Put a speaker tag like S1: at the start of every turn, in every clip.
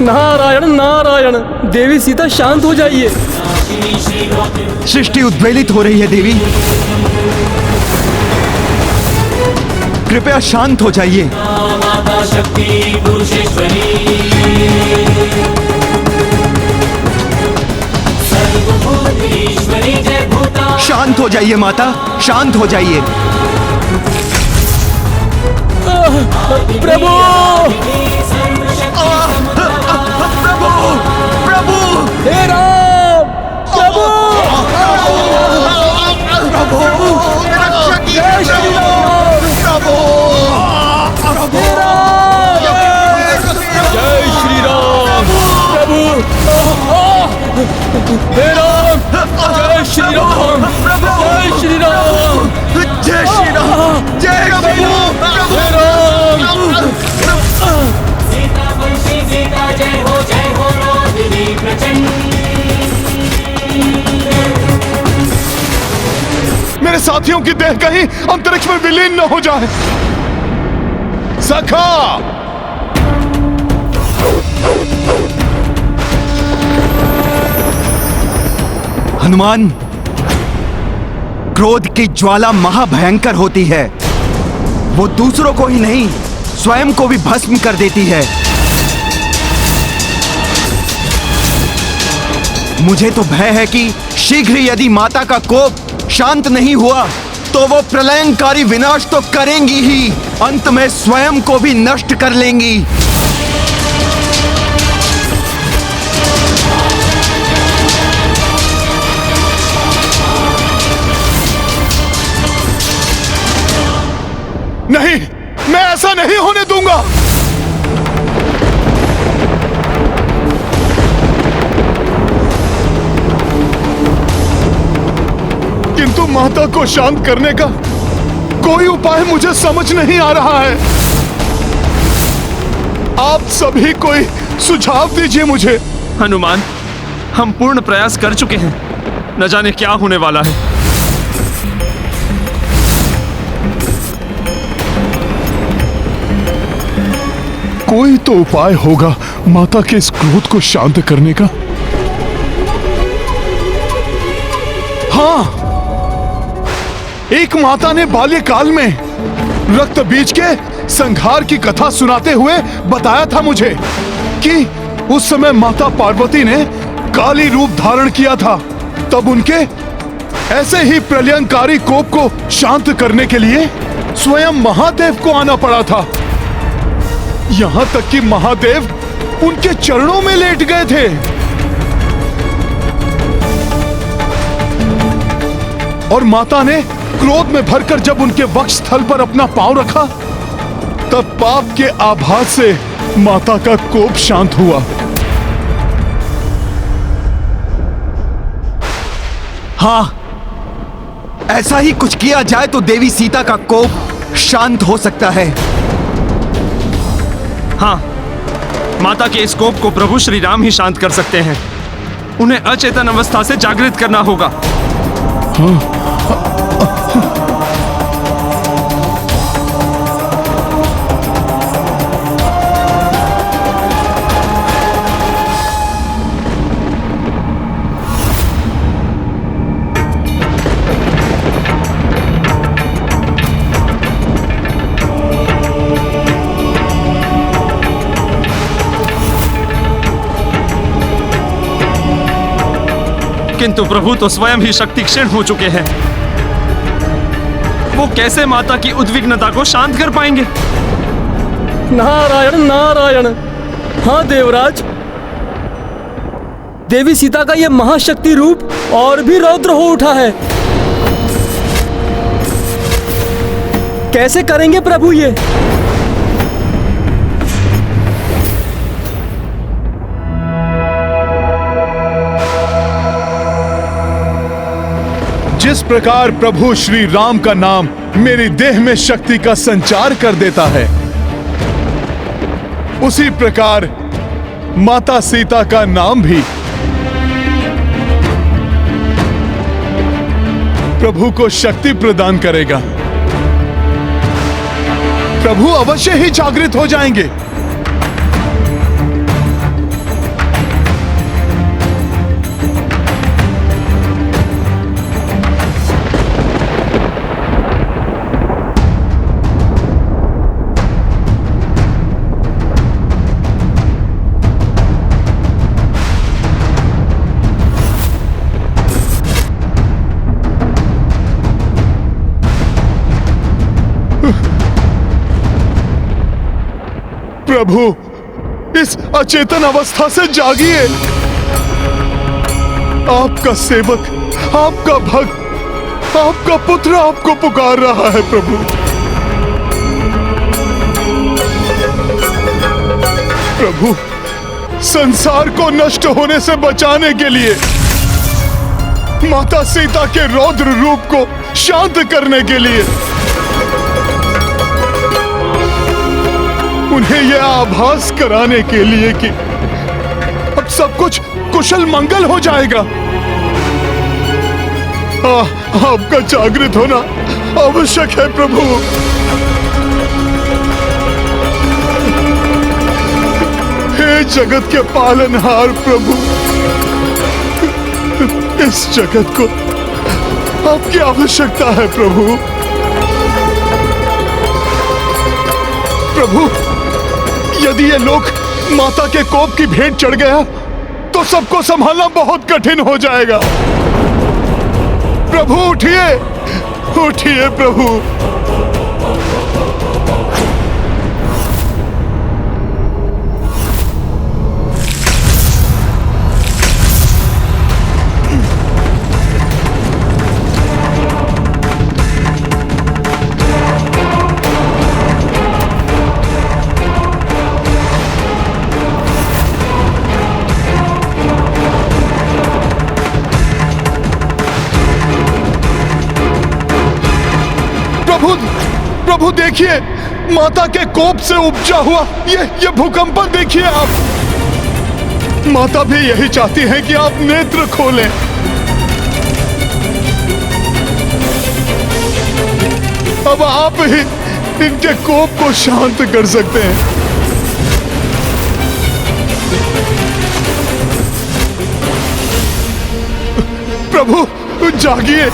S1: नारायण नारायण, देवी सीता शांत हो जाइए।
S2: सृष्टि उद्वेलित हो रही है देवी, कृपया शांत हो जाइए।
S3: माता शक्ति पुरुषेश्वरी, सर्वभूतेश्वरी जय भूता।
S2: शांत हो जाइए माता, शांत हो जाइए।
S1: प्रभु
S2: प्रभु प्रभु
S1: हे राम, प्रभु
S2: प्रभु
S1: जय श्री राम,
S2: प्रभु
S1: हे राम, जय श्री राम, प्रभु हे राम, जय श्री राम, जय श्री राम,
S2: जय श्री राम, जय श्री राम,
S1: हे राम।
S3: सीता वंशी सीता जय हो रोहिणी प्रचंड।
S4: मेरे साथियों की देह कहीं अंतरिक्ष में विलीन न हो जाए। सखा,
S2: हनुमान, क्रोध की ज्वाला महाभयंकर होती है। वो दूसरों को ही नहीं, स्वयं को भी भस्म कर देती है। मुझे तो भय है कि शीघ्र यदि माता का कोप शांत नहीं हुआ तो वो प्रलयंकारी विनाश तो करेंगी ही, अंत में स्वयं को भी नष्ट कर लेंगी।
S4: नहीं, मैं ऐसा नहीं होने दूंगा। किंतु माता को शांत करने का कोई उपाय मुझे समझ नहीं आ रहा है। आप सभी कोई सुझाव दीजिए मुझे।
S5: हनुमान, हम पूर्ण प्रयास कर चुके हैं, न जाने क्या होने वाला है।
S4: कोई तो उपाय होगा माता के इस क्रोध को शांत करने का। हाँ, एक माता ने बाल्यकाल में रक्त बीज के संहार की कथा सुनाते हुए बताया था मुझे कि उस समय माता पार्वती ने काली रूप धारण किया था। तब उनके ऐसे ही प्रलयंकारी कोप को शांत करने के लिए स्वयं महादेव को आना पड़ा था। यहां तक कि महादेव उनके चरणों में लेट गए थे। और माता ने क्रोध में भरकर जब उनके वक्षस्थल पर अपना पांव रखा, तब पाप के आभास से माता का कोप शांत हुआ।
S2: हाँ, ऐसा ही कुछ किया जाए तो देवी सीता का कोप शांत हो सकता है।
S5: हाँ, माता के इस कोप को प्रभु श्री राम ही शांत कर सकते हैं। उन्हें अचेतन अवस्था से जागृत करना होगा। किंतु प्रभु तो स्वयं ही शक्ति क्षीण हो चुके हैं। वो कैसे माता की उद्विग्नता को शांत कर पाएंगे?
S1: नारायण नारायण। हाँ देवराज, देवी सीता का यह महाशक्ति रूप और भी रौद्र हो उठा है। कैसे करेंगे प्रभु ये?
S4: जिस प्रकार प्रभु श्री राम का नाम मेरी देह में शक्ति का संचार कर देता है, उसी प्रकार माता सीता का नाम भी प्रभु को शक्ति प्रदान करेगा। प्रभु अवश्य ही जागृत हो जाएंगे। प्रभु इस अचेतन अवस्था से जागिए। आपका सेवक, आपका भक्त, आपका पुत्र आपको पुकार रहा है प्रभु। प्रभु संसार को नष्ट होने से बचाने के लिए, माता सीता के रौद्र रूप को शांत करने के लिए उन्हें यह आभास कराने के लिए कि अब सब कुछ कुशल मंगल हो जाएगा। आपका जागृत होना आवश्यक है प्रभु। हे जगत के पालनहार प्रभु, इस जगत को आपकी आवश्यकता है प्रभु। प्रभु यदि ये लोक माता के कोप की भेंट चढ़ गया तो सबको संभालना बहुत कठिन हो जाएगा। प्रभु उठिए, उठिए प्रभु। प्रभु देखिए, माता के कोप से उपजा हुआ ये भूकंपन देखिए आप। माता भी यही चाहती है कि आप नेत्र खोलें। अब आप ही इनके कोप को शांत कर सकते हैं। प्रभु जागिए।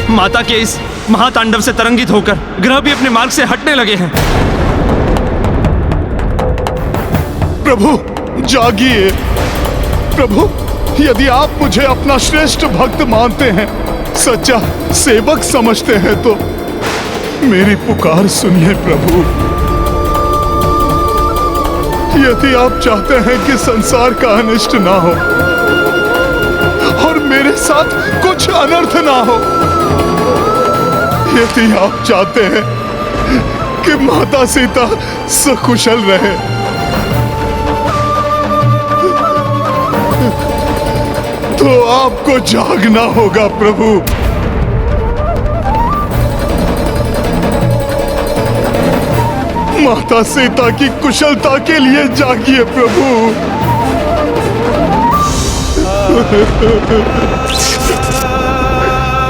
S5: माता के इस महातांडव से तरंगित होकर ग्रह भी अपने मार्ग से हटने लगे हैं।
S4: प्रभु जागिए। प्रभु यदि आप मुझे अपना श्रेष्ठ भक्त मानते हैं, सच्चा सेवक समझते हैं तो मेरी पुकार सुनिए प्रभु। यदि आप चाहते हैं कि संसार का अनिष्ट ना हो और मेरे साथ कुछ अनर्थ ना हो, यदि आप चाहते हैं कि माता सीता सकुशल रहे, तो आपको जागना होगा प्रभु। माता सीता की कुशलता के लिए जागिए प्रभु।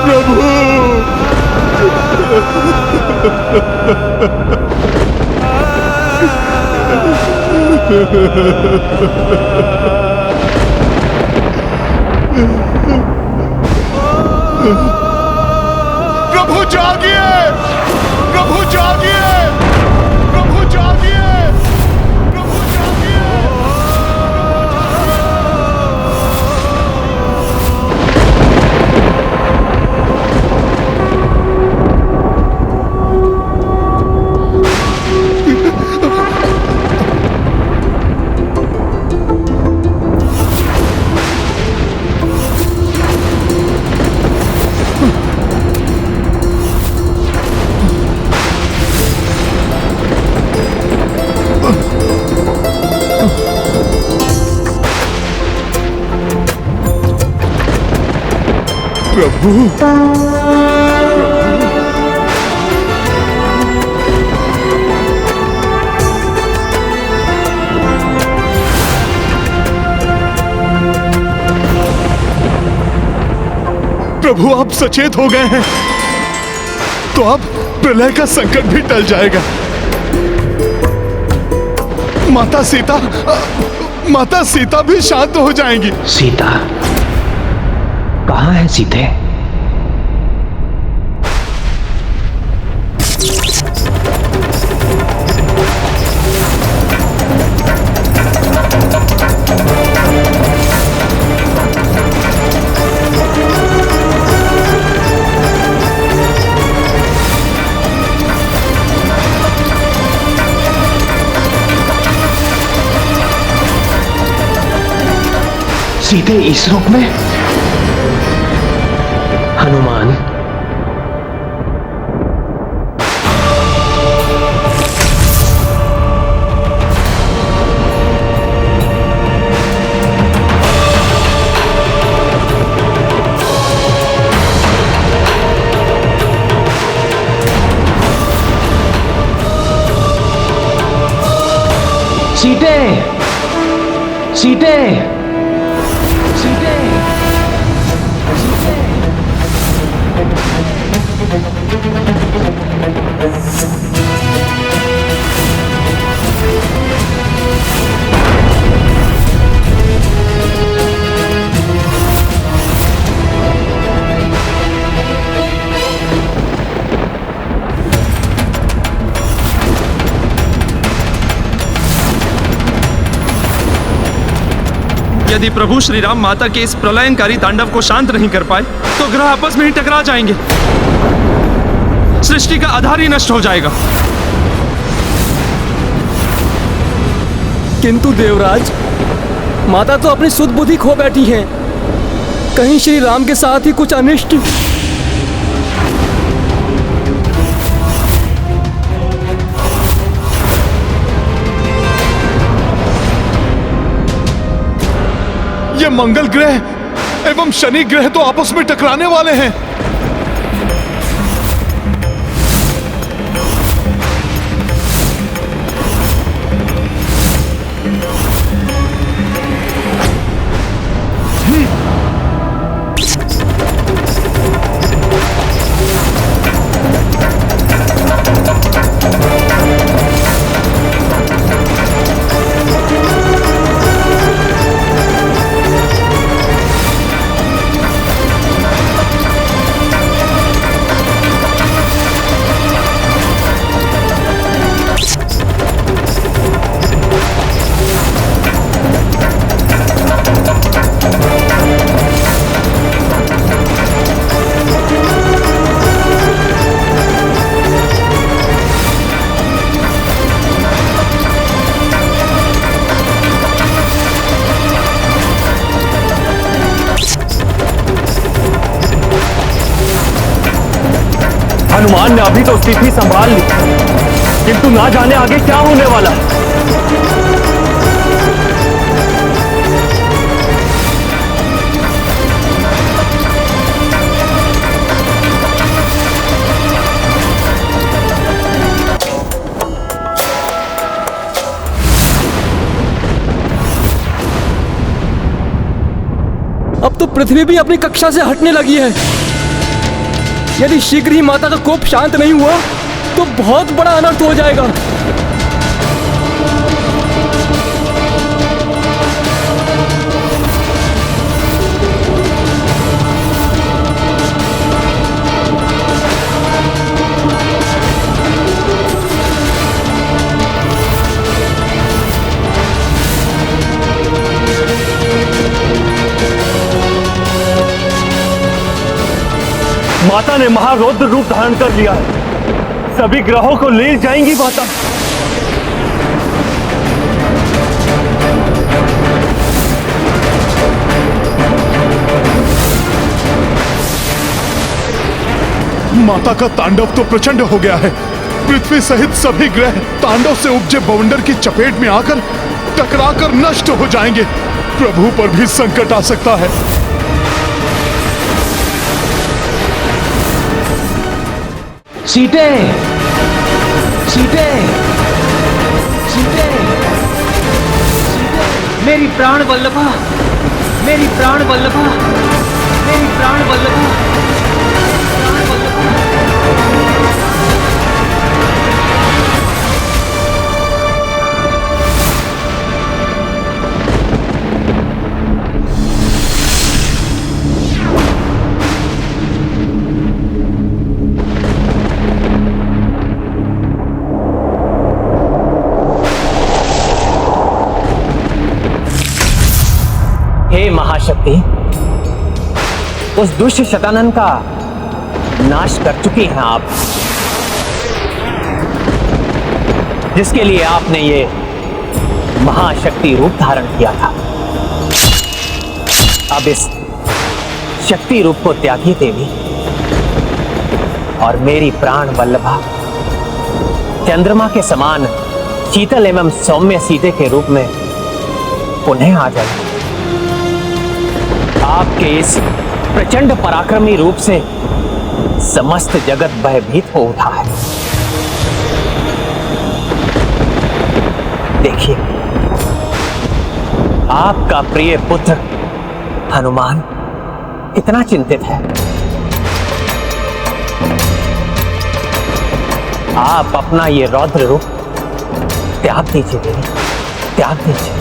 S4: प्रभु प्रभु जागिए, प्रभु जागिए, प्रभु जागिए, प्रभु जागिए। प्रभु प्रभु आप सचेत हो गए हैं तो अब प्रलय का संकट भी टल जाएगा। माता सीता भी शांत हो जाएंगी।
S6: सीता कहाँ है सीते? सीधे इस रूप में? हनुमान, सीते, सीते, सीते,
S5: यदि प्रभु श्री राम माता के इस प्रलयंकारी तांडव को शांत नहीं कर पाए तो ग्रह आपस में ही टकरा जाएंगे, सृष्टि का आधार ही नष्ट हो जाएगा।
S1: किंतु देवराज, माता तो अपनी सुध बुद्धि खो बैठी हैं। कहीं श्री राम के साथ ही कुछ अनिष्ट।
S4: ये मंगल ग्रह एवं शनि ग्रह तो आपस में टकराने वाले हैं।
S7: हनुमान ने अभी तो स्थिति संभाल ली, किंतु ना जाने आगे क्या होने वाला है।
S1: अब तो पृथ्वी भी अपनी कक्षा से हटने लगी है। यदि शीघ्र ही माता का कोप शांत नहीं हुआ तो बहुत बड़ा अनर्थ हो जाएगा।
S7: माता ने महारौद्र रूप धारण कर लिया है। सभी ग्रहों को ले जाएंगी माता।
S4: माता का तांडव तो प्रचंड हो गया है। पृथ्वी सहित सभी ग्रह तांडव से उपजे बवंडर की चपेट में आकर टकराकर नष्ट हो जाएंगे। प्रभु पर भी संकट आ सकता है।
S6: सीते, सीते, सीते, सीते, मेरी प्राण वल्लभा, मेरी प्राण वल्लभा।
S1: मेरी प्राण वल्लभ, प्राण वल्लभ।
S6: हे महाशक्ति, उस दुष्ट शतानन का नाश कर चुकी हैं आप, जिसके लिए आपने ये महाशक्ति रूप धारण किया था। अब इस शक्ति रूप को त्यागी देवी और मेरी प्राण वल्लभा चंद्रमा के समान शीतल एवं सौम्य सीते के रूप में पुनः आ जाए। आपके इस प्रचंड पराक्रमी रूप से समस्त जगत भयभीत हो उठा है। देखिए, आपका प्रिय पुत्र हनुमान कितना चिंतित है। आप अपना ये रौद्र रूप त्याग दीजिए देवी, त्याग दीजिए।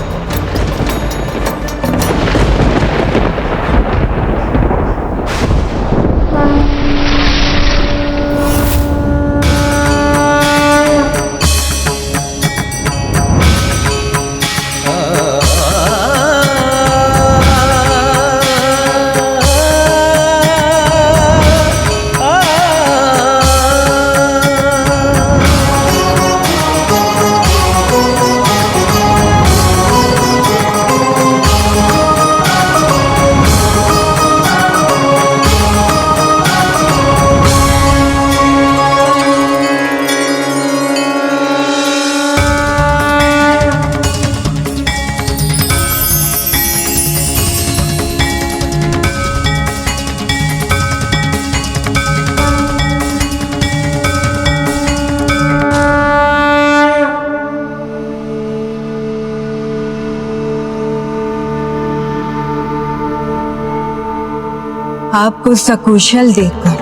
S8: आपको सकुशल देखकर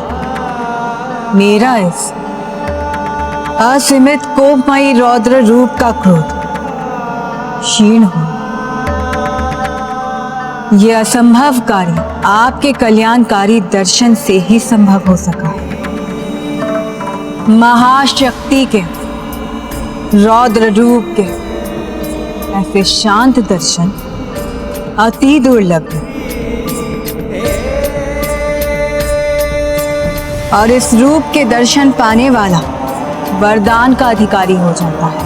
S8: मेरा इस असीमित कोपमयी रौद्र रूप का क्रोध क्षीण हो। यह असंभव कार्य आपके कल्याणकारी दर्शन से ही संभव हो सका है। महाशक्ति के रौद्र रूप के ऐसे शांत दर्शन अति दुर्लभ है और इस रूप के दर्शन पाने वाला वरदान का अधिकारी हो जाता है।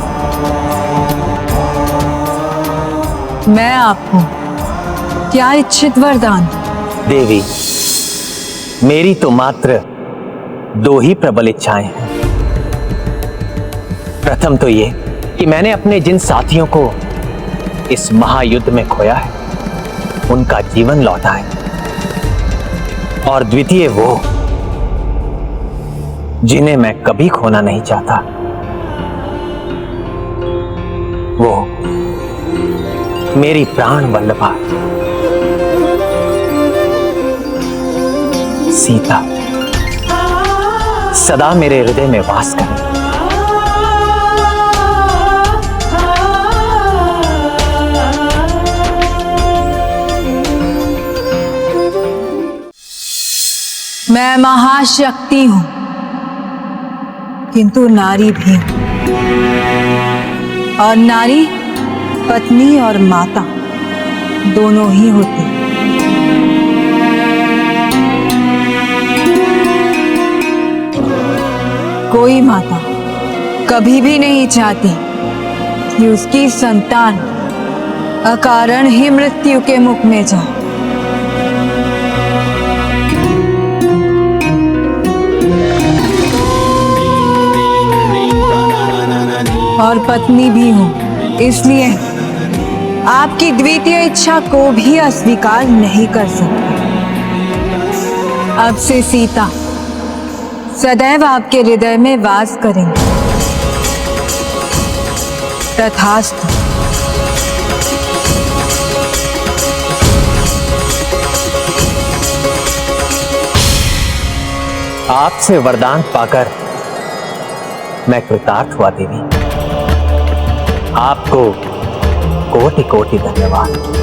S8: मैं आपको क्या इच्छित वरदान?
S6: देवी, मेरी तो मात्र दो ही प्रबल इच्छाएं हैं। प्रथम तो ये कि मैंने अपने जिन साथियों को इस महायुद्ध में खोया है उनका जीवन लौटा है, और द्वितीय वो जिन्हें मैं कभी खोना नहीं चाहता, वो मेरी प्राण वल्लभा सीता सदा मेरे हृदय में वास करे।
S8: मैं महाशक्ति हूं, किंतु नारी भी हूं, और नारी पत्नी और माता दोनों ही होती। कोई माता कभी भी नहीं चाहती कि उसकी संतान अकारण ही मृत्यु के मुख में जाए। और पत्नी भी हूं, इसलिए आपकी द्वितीय इच्छा को भी अस्वीकार नहीं कर सकती। अब से सीता सदैव आपके हृदय में वास करेंगे। तथास्तु।
S6: आपसे वरदान पाकर मैं कृतार्थ हुआ देवी। आपको कोटि कोटि धन्यवाद।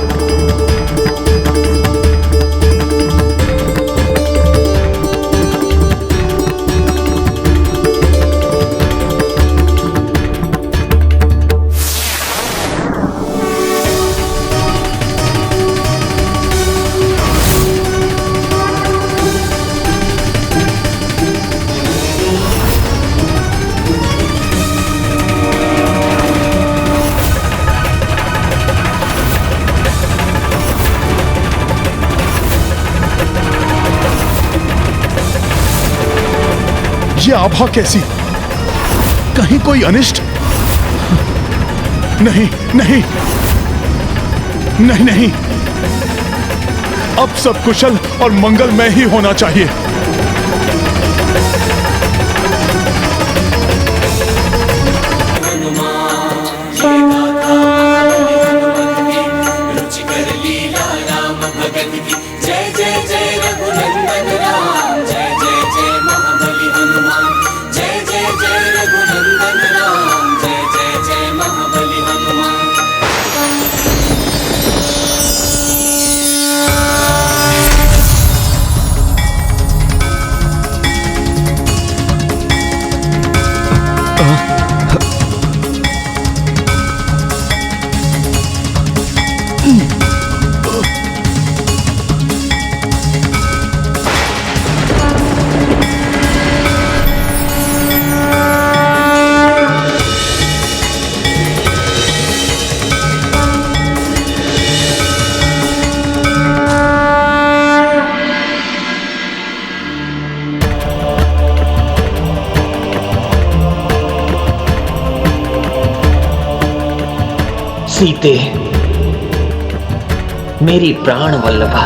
S4: ये आभा कैसी? कहीं कोई अनिष्ट? नहीं नहीं नहीं नहीं, अब सब कुशल और मंगलमय ही होना चाहिए।
S3: रुचिकर लीला राम भगत की जय जय जय रघुनंदन राम, जय जय जय महाबली हनुमान, जय जय जय रघुनंदन राम, जय जय जय महाबली हनुमान।
S6: सीते, मेरी प्राण वल्लभा,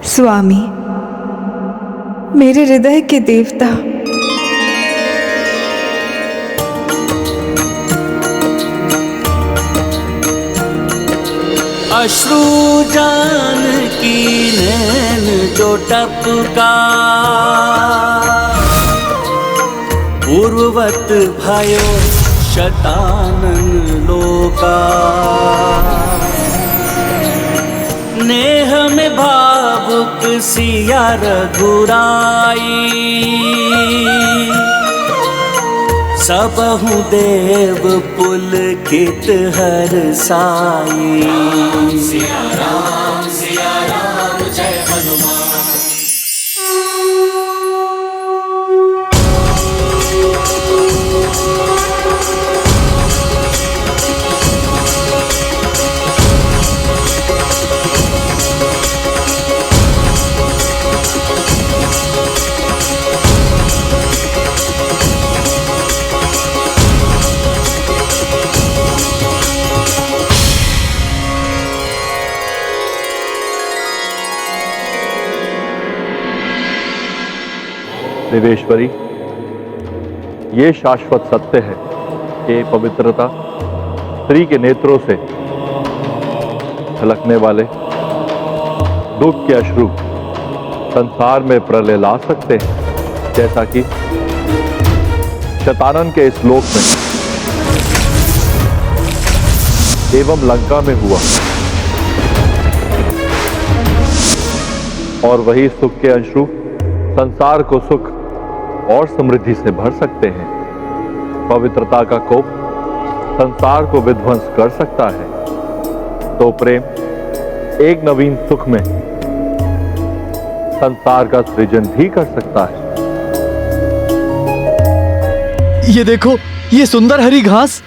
S8: स्वामी, मेरे हृदय के देवता,
S3: अश्रु जानकी नैन जो टपका, पूर्ववत भयो शतानन लोका। नेह में भावुक सिया रघुराई, सबहु देव पुलकित हर्षाई। सिया राम जय हनुमान।
S9: देवेश्वरी, ये शाश्वत सत्य है कि पवित्रता स्त्री के नेत्रों से छलकने वाले दुख के अश्रु संसार में प्रलय ला सकते हैं, जैसा कि शतानन के इस लोक में एवं लंका में हुआ। और वही सुख के अश्रु संसार को सुख और समृद्धि से भर सकते हैं। पवित्रता का कोप संसार को विध्वंस कर सकता है, तो प्रेम एक नवीन सुख में संसार का सृजन भी कर सकता है।
S1: ये देखो, ये सुंदर हरी घास,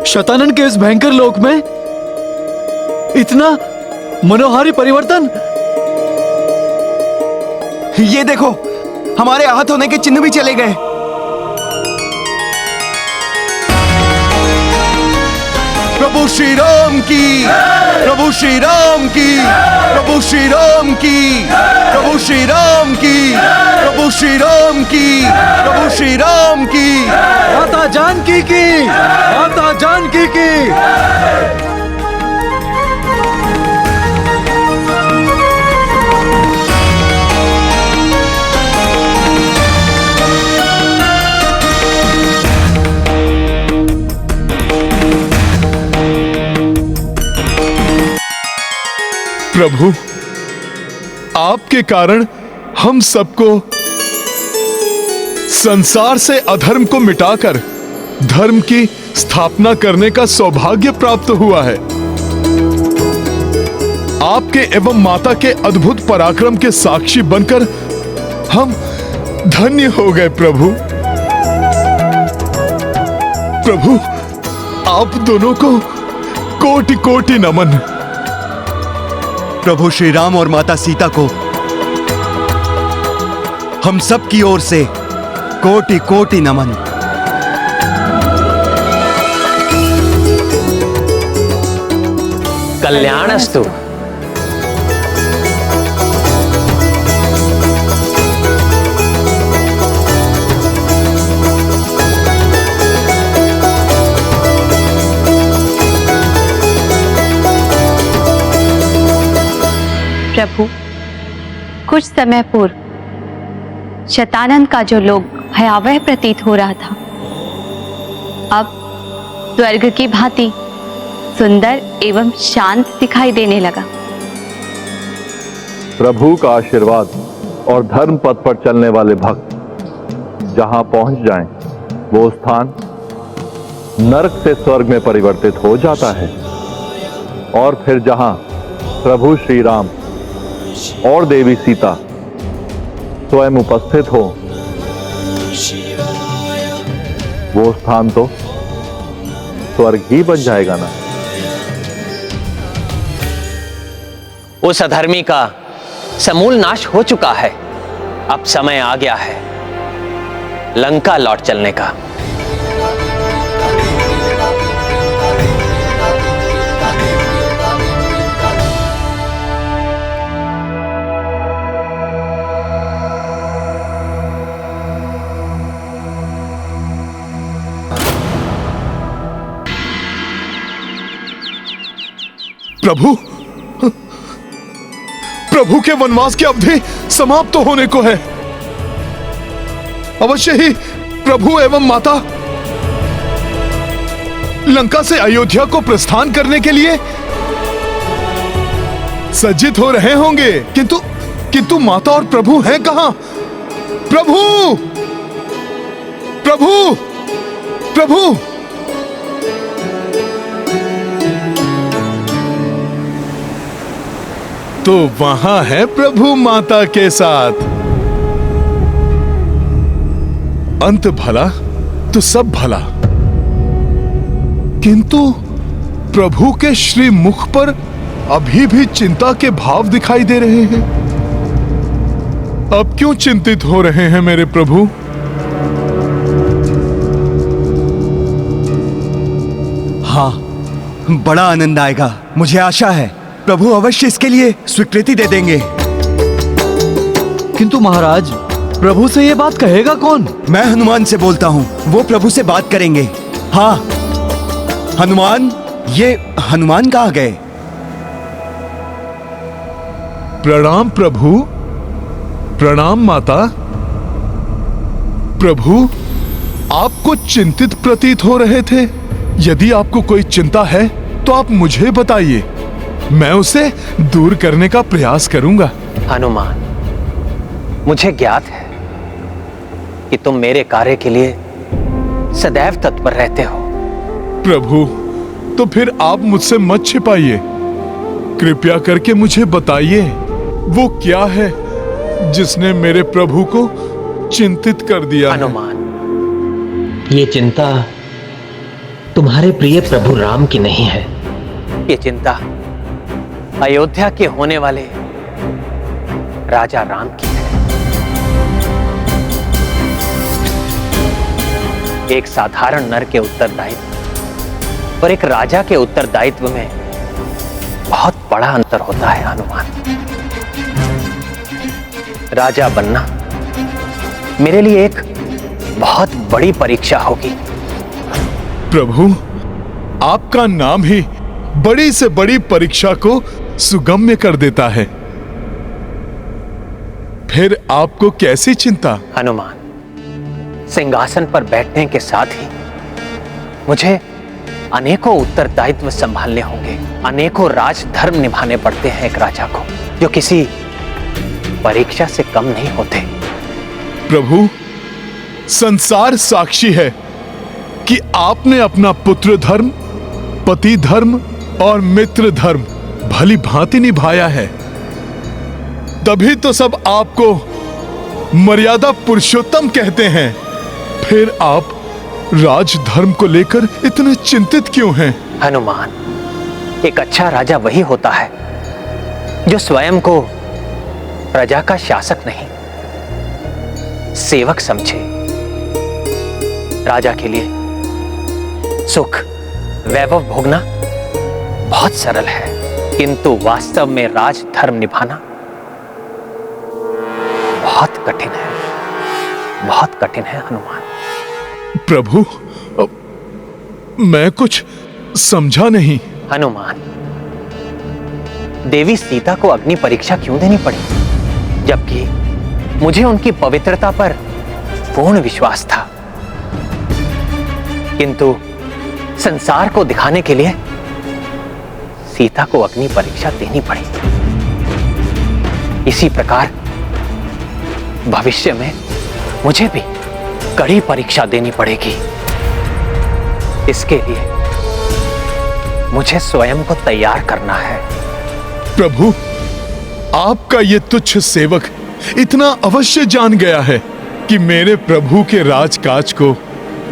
S10: शतानन के इस भयंकर लोक में इतना मनोहारी परिवर्तन।
S2: ये देखो, हमारे आहत होने के चिन्ह भी चले गए। प्रभु श्री राम की, प्रभु श्री राम की, प्रभु श्री राम की, प्रभु श्री राम की, प्रभु श्री राम की, प्रभु श्री राम की।
S10: माता जानकी की, माता जानकी की।
S4: प्रभु, आपके कारण हम सबको संसार से अधर्म को मिटाकर धर्म की स्थापना करने का सौभाग्य प्राप्त हुआ है। आपके एवं माता के अद्भुत पराक्रम के साक्षी बनकर हम धन्य हो गए प्रभु। प्रभु, आप दोनों को कोटि कोटि नमन।
S2: प्रभु श्री राम और माता सीता को हम सब की ओर से कोटि कोटि नमन।
S6: कल्याणस्तु।
S11: प्रभु, कुछ समय पूर्व शतानंद का जो लोक भयावह प्रतीत हो रहा था, अब स्वर्ग की भांति सुंदर एवं शांत दिखाई देने लगा।
S9: प्रभु का आशीर्वाद और धर्म पथ पर चलने वाले भक्त जहां पहुंच जाएं, वो स्थान नरक से स्वर्ग में परिवर्तित हो जाता है। और फिर जहां प्रभु श्री राम और देवी सीता स्वयं उपस्थित हो, वो स्थान तो स्वर्ग ही बन जाएगा ना।
S6: उस अधर्मी का समूल नाश हो चुका है। अब समय आ गया है लंका लौट चलने का।
S4: प्रभु, प्रभु के वनवास की अवधि समाप्त होने को है। अवश्य ही प्रभु एवं माता लंका से अयोध्या को प्रस्थान करने के लिए सज्जित हो रहे होंगे, किंतु माता और प्रभु हैं कहां? प्रभु, प्रभु, प्रभु। तो वहां है प्रभु माता के साथ। अंत भला तो सब भला, किंतु प्रभु के श्री मुख पर अभी भी चिंता के भाव दिखाई दे रहे हैं। अब क्यों चिंतित हो रहे हैं मेरे प्रभु?
S2: हाँ, बड़ा आनंद आएगा। मुझे आशा है प्रभु अवश्य इसके लिए स्वीकृति दे देंगे।
S10: किंतु महाराज, प्रभु से ये बात कहेगा कौन?
S2: मैं हनुमान से बोलता हूँ, वो प्रभु से बात करेंगे। हाँ, हनुमान, ये हनुमान कहाँ गए?
S4: प्रणाम प्रभु, प्रणाम माता। प्रभु, आपको चिंतित प्रतीत हो रहे थे। यदि आपको कोई चिंता है तो आप मुझे बताइए, मैं उसे दूर करने का प्रयास करूंगा।
S6: हनुमान, मुझे ज्ञात है कि तुम मेरे कार्य के लिए सदैव तत्पर रहते हो।
S4: प्रभु, तो फिर आप मुझसे मत छिपाइए। कृपया करके मुझे बताइए, वो क्या है जिसने मेरे प्रभु को चिंतित कर दिया?
S6: हनुमान, ये चिंता तुम्हारे प्रिय प्रभु राम की नहीं है, ये चिंता अयोध्या के होने वाले राजा राम की है। एक साधारण नर के उत्तरदायित्व और एक राजा के उत्तरदायित्व में बहुत बड़ा अंतर होता है हनुमान। राजा बनना मेरे लिए एक बहुत बड़ी परीक्षा होगी।
S4: प्रभु, आपका नाम ही बड़ी से बड़ी परीक्षा को सुगम्य कर देता है, फिर आपको कैसी चिंता?
S6: हनुमान, सिंहासन पर बैठने के साथ ही मुझे अनेकों उत्तरदायित्व संभालने होंगे, अनेकों राजधर्म निभाने पड़ते हैं एक राजा को, जो किसी परीक्षा से कम नहीं होते।
S4: प्रभु, संसार साक्षी है कि आपने अपना पुत्र धर्म, पति धर्म और मित्र धर्म भली भांति निभाया है, तभी तो सब आपको मर्यादा पुरुषोत्तम कहते हैं। फिर आप राजधर्म को लेकर इतने चिंतित क्यों हैं?
S6: हनुमान, एक अच्छा राजा वही होता है जो स्वयं को प्रजा का शासक नहीं, सेवक समझे। राजा के लिए सुख वैभव भोगना बहुत सरल है, किंतु वास्तव में राजधर्म निभाना बहुत कठिन है, बहुत कठिन है हनुमान।
S4: प्रभु, मैं कुछ समझा नहीं।
S6: हनुमान, देवी सीता को अग्नि परीक्षा क्यों देनी पड़ी, जबकि मुझे उनकी पवित्रता पर पूर्ण विश्वास था, किंतु संसार को दिखाने के लिए सीता को अग्नि परीक्षा देनी पड़ी। इसी प्रकार भविष्य में मुझे भी कड़ी परीक्षा देनी पड़ेगी। इसके लिए मुझे स्वयं को तैयार करना है।
S4: प्रभु, आपका ये तुच्छ सेवक इतना अवश्य जान गया है कि मेरे प्रभु के राजकाज को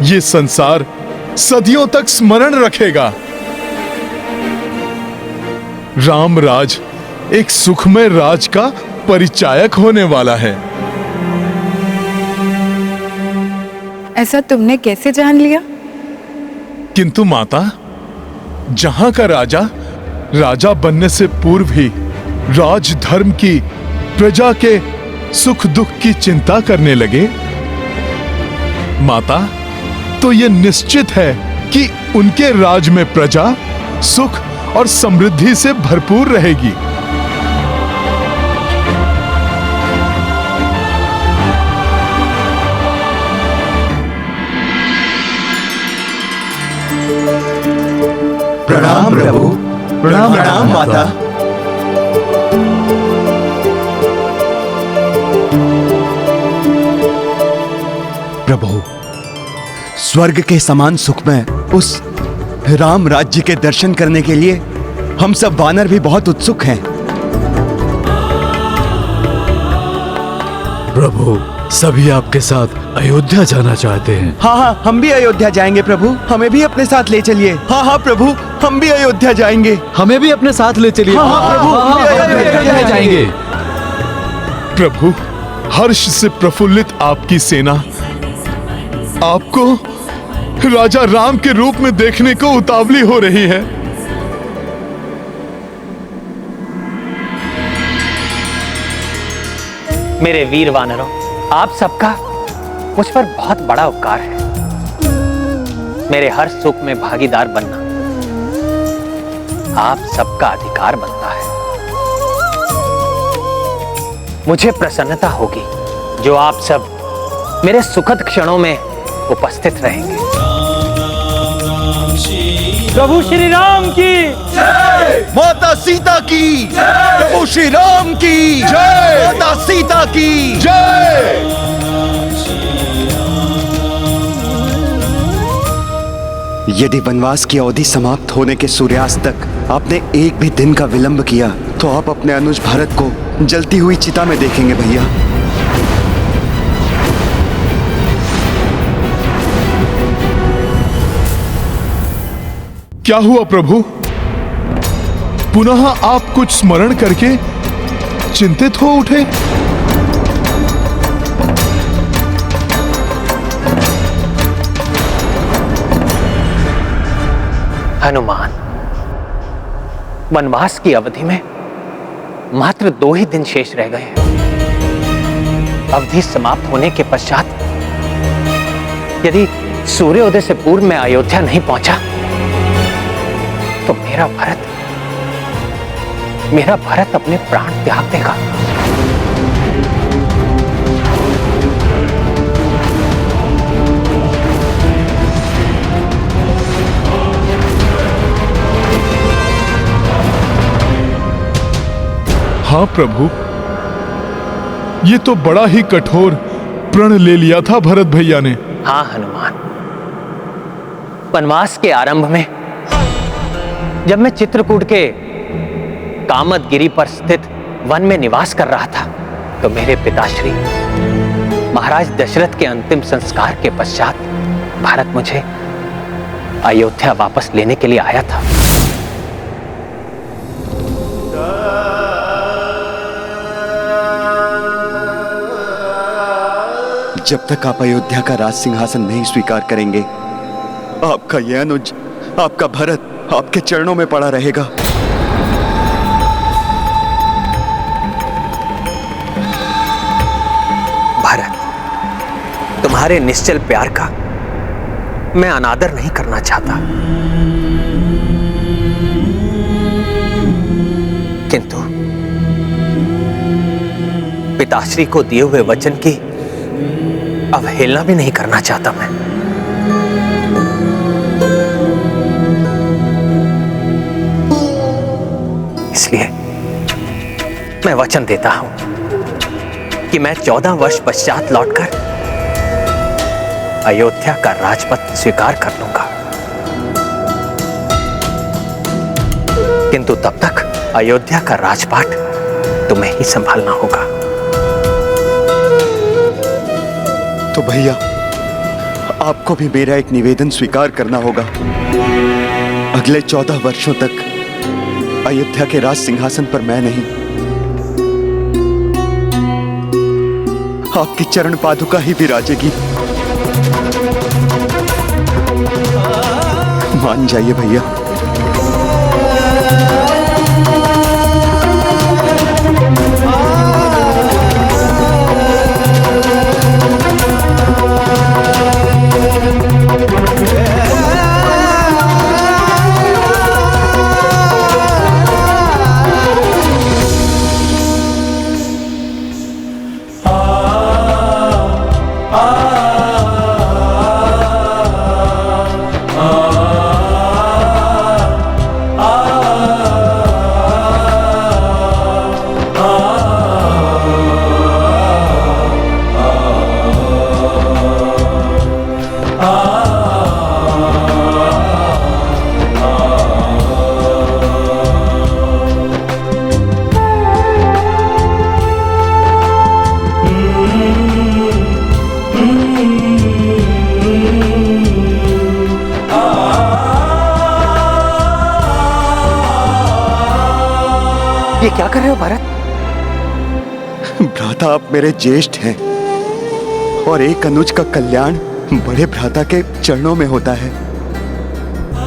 S4: ये संसार सदियों तक स्मरण रखेगा। राम राज एक सुखमय राज का परिचायक होने वाला है।
S8: ऐसा तुमने कैसे जान लिया?
S4: किंतु माता, जहां का राजा राजा बनने से पूर्व ही राजधर्म की, प्रजा के सुख दुख की चिंता करने लगे, माता, तो यह निश्चित है कि उनके राज में प्रजा सुख और समृद्धि से भरपूर रहेगी।
S2: प्रणाम प्रभु। प्रणाम माता। प्रभु, स्वर्ग के समान सुख में उस राम राज्य के दर्शन करने के लिए हम सब वानर भी बहुत उत्सुक हैं।
S10: प्रभु, सभी आपके साथ अयोध्या जाना चाहते हैं।
S2: हाँ हाँ, हम भी अयोध्या जाएंगे प्रभु, हमें भी अपने साथ ले चलिए। हाँ हाँ प्रभु, हम भी अयोध्या जाएंगे।
S10: हमें भी अपने साथ ले चलिए।
S2: हाँ हाँ प्रभु, हम भी अयोध्या जाएंगे।
S4: प्रभु, हर्ष से प्रफुल्लित आपकी सेना आपको राजा राम के रूप में देखने को उतावली हो रही है।
S6: मेरे वीर वानरों, आप सबका मुझ पर बहुत बड़ा उपकार है। मेरे हर सुख में भागीदार बनना आप सबका अधिकार बनता है। मुझे प्रसन्नता होगी जो आप सब मेरे सुखद क्षणों में उपस्थित रहेंगे।
S1: प्रभु श्री राम की
S2: जय, माता सीता की जय, प्रभु श्री राम की जय, माता सीता की जय। यदि वनवास की अवधि समाप्त होने के सूर्यास्त तक आपने एक भी दिन का विलंब किया तो आप अपने अनुज भारत को जलती हुई चिता में देखेंगे भैया।
S4: क्या हुआ प्रभु? पुनः आप कुछ स्मरण करके चिंतित हो उठे?
S6: हनुमान, वनवास की अवधि में मात्र 2 ही दिन शेष रह गए हैं। अवधि समाप्त होने के पश्चात यदि सूर्योदय से पूर्व मैं अयोध्या नहीं पहुंचा तो मेरा भरत अपने प्राण त्याग देगा।
S4: हाँ प्रभु, ये तो बड़ा ही कठोर प्रण ले लिया था भरत भैया ने।
S6: हाँ हनुमान, वनवास के आरंभ में जब मैं चित्रकूट के कामदगिरी पर स्थित वन में निवास कर रहा था तो मेरे पिताश्री महाराज दशरथ के अंतिम संस्कार के पश्चात भरत मुझे अयोध्या वापस लेने के लिए आया था।
S2: जब तक आप अयोध्या का राज सिंहासन नहीं स्वीकार करेंगे, आपका यह अनुज, आपका भरत आपके चरणों में पड़ा रहेगा।
S6: भरत, तुम्हारे निश्चल प्यार का मैं अनादर नहीं करना चाहता, किंतु पिताश्री को दिए हुए वचन की अवहेलना भी नहीं करना चाहता मैं। इसलिए मैं वचन देता हूं कि मैं 14 वर्ष पश्चात लौटकर अयोध्या का राजपद स्वीकार कर लूंगा, किंतु तब तक अयोध्या का राजपाट तुम्हें ही संभालना होगा।
S2: तो भैया, आपको भी मेरा एक निवेदन स्वीकार करना होगा। अगले 14 वर्षों तक अयोध्या के राज सिंहासन पर मैं नहीं, आपकी चरण पादुका ही विराजेगी। मान जाइए भैया।
S6: ये क्या कर रहे हो भरत?
S2: भ्राता, आप मेरे ज्येष्ठ हैं और एक अनुज का कल्याण बड़े भ्राता के चरणों में होता है।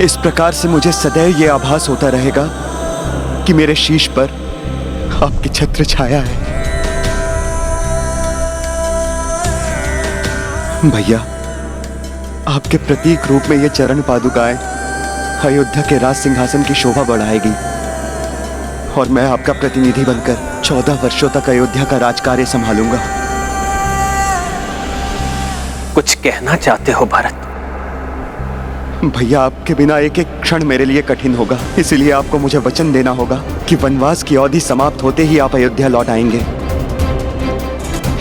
S2: इस प्रकार से मुझे सदैव ये आभास होता रहेगा कि मेरे शीश पर आपकी छत्र छाया है। भैया, आपके प्रतीक रूप में ये चरण पादुकाएं अयोध्या के राज सिंहासन की शोभा बढ़ाएगी और मैं आपका प्रतिनिधि बनकर 14 वर्षों तक अयोध्या का राजकार्य संभालूंगा।
S6: कुछ कहना चाहते हो भरत?
S2: भैया, आपके बिना एक एक क्षण मेरे लिए कठिन होगा, इसलिए आपको मुझे वचन देना होगा कि वनवास की अवधि समाप्त होते ही आप अयोध्या लौट आएंगे।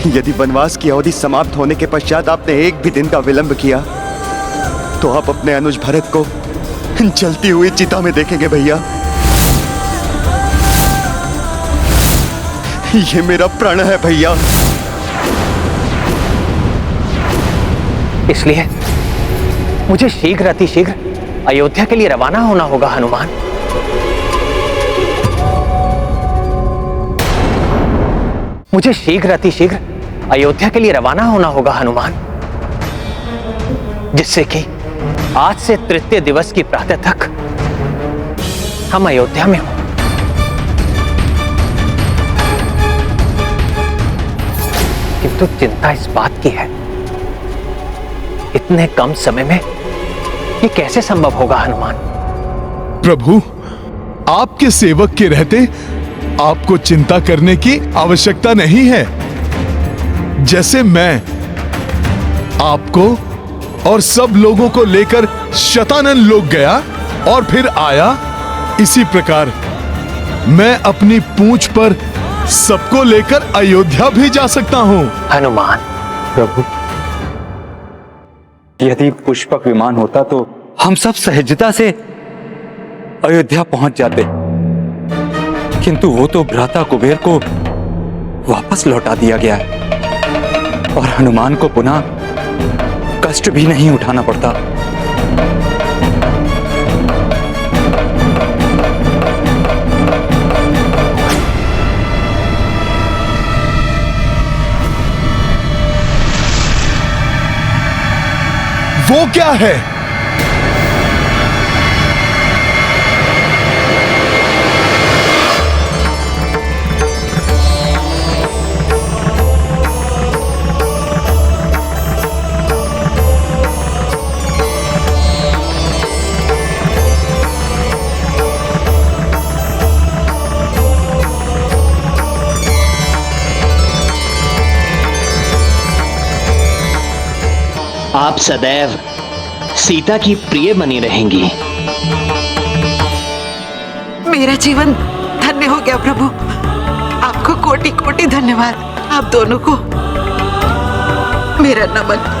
S2: यदि वनवास की अवधि समाप्त होने के पश्चात आपने एक भी दिन का विलंब किया तो आप अपने अनुज भरत को जलती हुई चिता में देखेंगे। भैया, ये मेरा प्रण है भैया।
S6: इसलिए मुझे शीघ्र अतिशीघ्र अयोध्या के लिए रवाना होना होगा हनुमान। मुझे शीघ्र अतिशीघ्र अयोध्या के लिए रवाना होना होगा हनुमान, जिससे कि आज से तृतीय दिवस की प्रातः तक हम अयोध्या में हों। किंतु चिंता इस बात की है, इतने कम समय में ये कैसे संभव होगा हनुमान?
S4: प्रभु, आपके सेवक के रहते आपको चिंता करने की आवश्यकता नहीं है। जैसे मैं आपको और सब लोगों को लेकर शतानन लोक गया और फिर आया, इसी प्रकार मैं अपनी पूंछ पर सबको लेकर अयोध्या भी जा सकता हूं।
S6: हनुमान,
S12: प्रभु, यदि पुष्पक विमान होता तो हम सब सहजता से अयोध्या पहुंच जाते, किंतु वो तो भ्राता कुबेर को वापस लौटा दिया गया है और हनुमान को पुनः कष्ट भी नहीं उठाना पड़ता।
S4: वो क्या है?
S13: आप सदैव सीता की प्रिय बनी रहेंगी।
S14: मेरा जीवन धन्य हो गया प्रभु। आपको कोटि कोटि धन्यवाद। आप दोनों को मेरा नमन।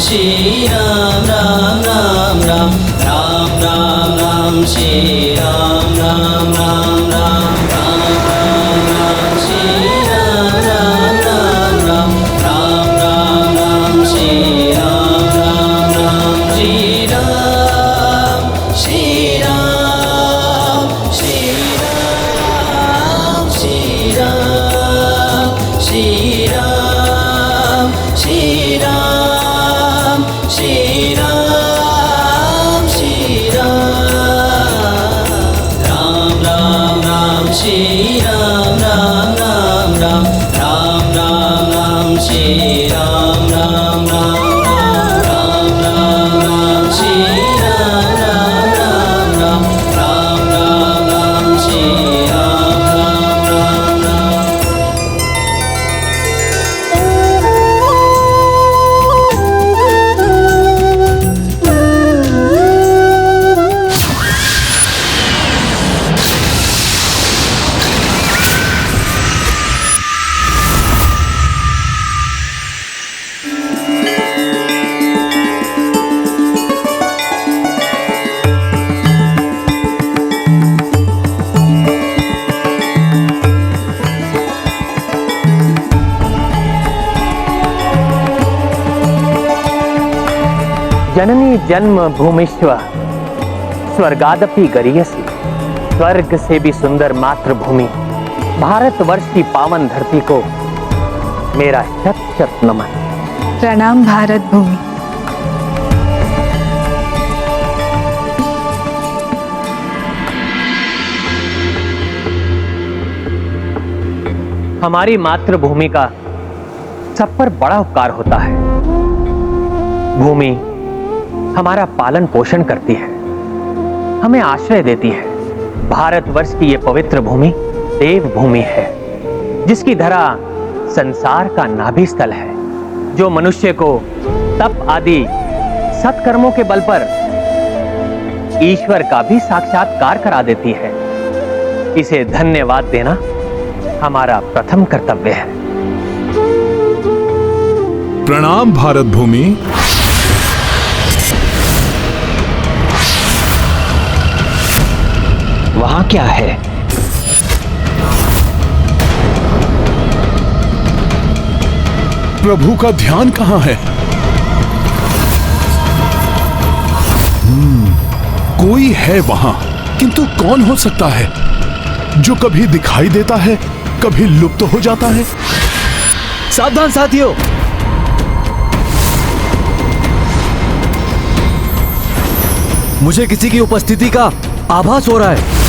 S3: श्री राम राम राम राम राम राम राम श्री राम राम राम राम राम राम राम श्री राम राम राम राम राम राम राम श्री राम राम राम श्री राम श्री राम श्री राम श्री राम श्री राम श्री राम श्री राम श्री राम राम
S6: जननी जन्म भूमिश्व स्वर्गादपि गरीयसी। स्वर्ग से भी सुंदर मातृभूमि भारतवर्ष की पावन धरती को मेरा शत शत नमन।
S8: प्रणाम भारत भूमि।
S6: हमारी मातृभूमि का सब पर बड़ा उपकार होता है। भूमि हमारा पालन पोषण करती है, हमें आश्रय देती है। भारतवर्ष की ये पवित्र भूमि देव भूमि है, जिसकी धरा संसार का नाभि स्थल है, जो मनुष्य को तप आदि सत्कर्मों के बल पर ईश्वर का भी साक्षात्कार करा देती है। इसे धन्यवाद देना हमारा प्रथम कर्तव्य है।
S4: प्रणाम भारत भूमि।
S13: वहां क्या है?
S4: प्रभु का ध्यान कहां है? कोई है वहां, किंतु कौन हो सकता है जो कभी दिखाई देता है, कभी लुप्त हो जाता है?
S1: सावधान साथियों, मुझे किसी की उपस्थिति का आभास हो रहा है।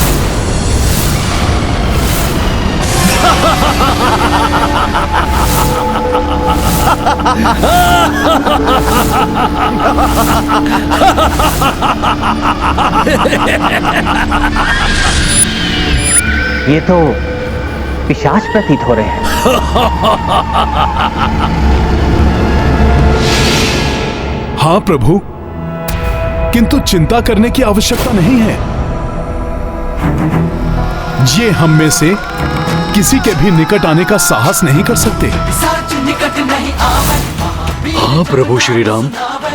S6: ये तो पिशाच प्रतीत हो रहे हैं।
S4: हाँ प्रभु, किंतु चिंता करने की आवश्यकता नहीं है। ये हम में से किसी के भी निकट आने का साहस नहीं कर सकते।
S10: हाँ प्रभु श्री राम,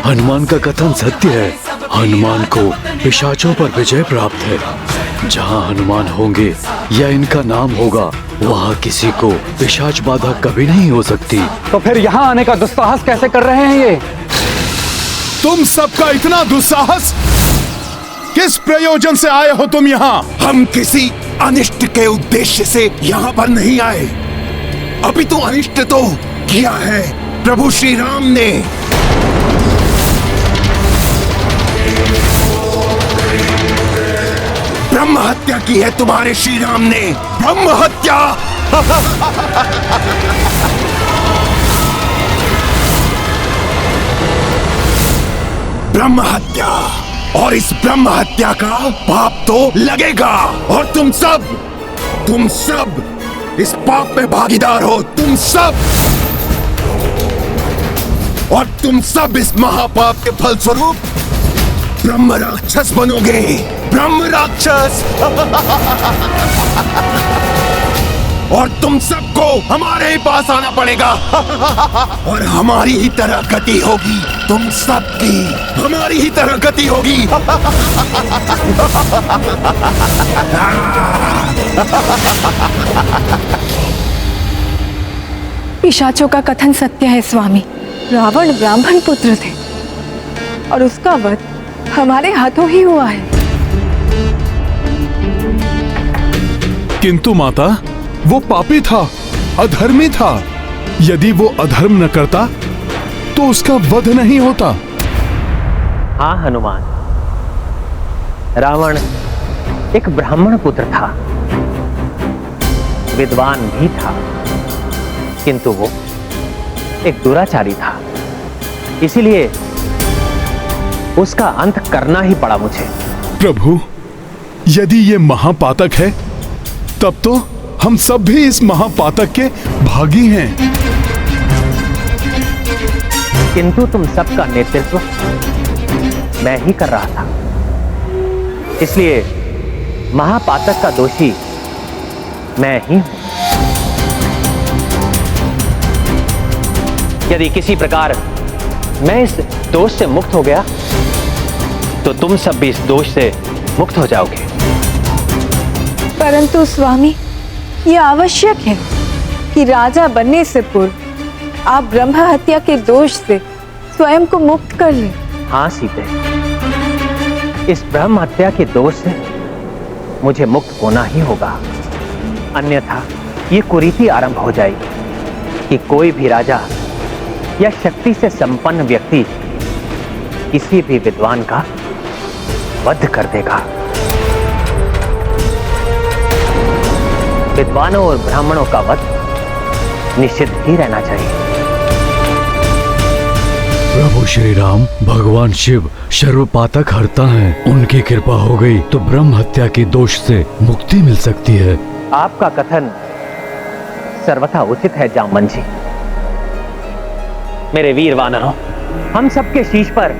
S10: हनुमान का कथन सत्य है। हनुमान को पिशाचों पर विजय प्राप्त है। जहाँ हनुमान होंगे या इनका नाम होगा, वहाँ किसी को पिशाच बाधा कभी नहीं हो सकती।
S12: तो फिर यहाँ आने का दुस्साहस कैसे कर रहे हैं ये?
S4: तुम सबका इतना दुस्साहस? किस प्रयोजन से आए हो तुम यहाँ?
S2: हम किसी अनिष्ट के उद्देश्य से यहाँ पर नहीं आए। अभी तो अनिष्ट तो किया है प्रभु श्री राम ने। ब्रह्म हत्या की है तुम्हारे श्री राम ने। ब्रह्म हत्या। ब्रह्म हत्या, और इस ब्रह्म हत्या का पाप तो लगेगा। और तुम सब इस पाप में भागीदार हो। तुम सब, और तुम सब इस महापाप के फलस्वरूप ब्रह्म राक्षस बनोगे। ब्रह्म राक्षस। और तुम सबको हमारे ही पास आना पड़ेगा। और हमारी ही तरह गति होगी। तुम सबकी हमारी ही तरह गति होगी।
S8: पिशाचों का कथन सत्य है स्वामी। रावण ब्राह्मण पुत्र थे और उसका वध हमारे हाथों ही हुआ है।
S4: किंतु माता, वो पापी था, अधर्मी था। यदि वो अधर्म न करता तो उसका वध नहीं होता।
S6: हाँ हनुमान, रावण एक ब्राह्मण पुत्र था, विद्वान भी था, किंतु वो एक दुराचारी था। इसीलिए उसका अंत करना ही पड़ा मुझे।
S4: प्रभु, यदि ये महापातक है, तब तो हम सब भी इस महापातक के भागी हैं।
S6: किंतु तुम सबका नेतृत्व मैं ही कर रहा था, इसलिए महापातक का दोषी मैं ही हूं। यदि किसी प्रकार मैं इस दोष से मुक्त हो गया, तो तुम सब भी इस दोष से मुक्त हो जाओगे।
S8: परंतु स्वामी, यह आवश्यक है कि राजा बनने से पूर्व आप ब्रह्म हत्या के दोष से स्वयं को मुक्त कर लें।
S6: हाँ सीते, इस ब्रह्म हत्या के दोष से मुझे मुक्त होना ही होगा, अन्यथा ये कुरीति आरंभ हो जाएगी कि कोई भी राजा या शक्ति से संपन्न व्यक्ति किसी भी विद्वान का वध कर देगा। विद्वानों और ब्राह्मणों का वध निषिद्ध ही रहना चाहिए।
S10: प्रभु श्री राम भगवान शिव सर्वपातक हरता हैं। उनकी कृपा हो गई तो ब्रह्म हत्या के दोष से मुक्ति मिल सकती है।
S6: आपका कथन सर्वथा उचित है जामवंत जी। मेरे वीर वानरों, हम सबके शीश पर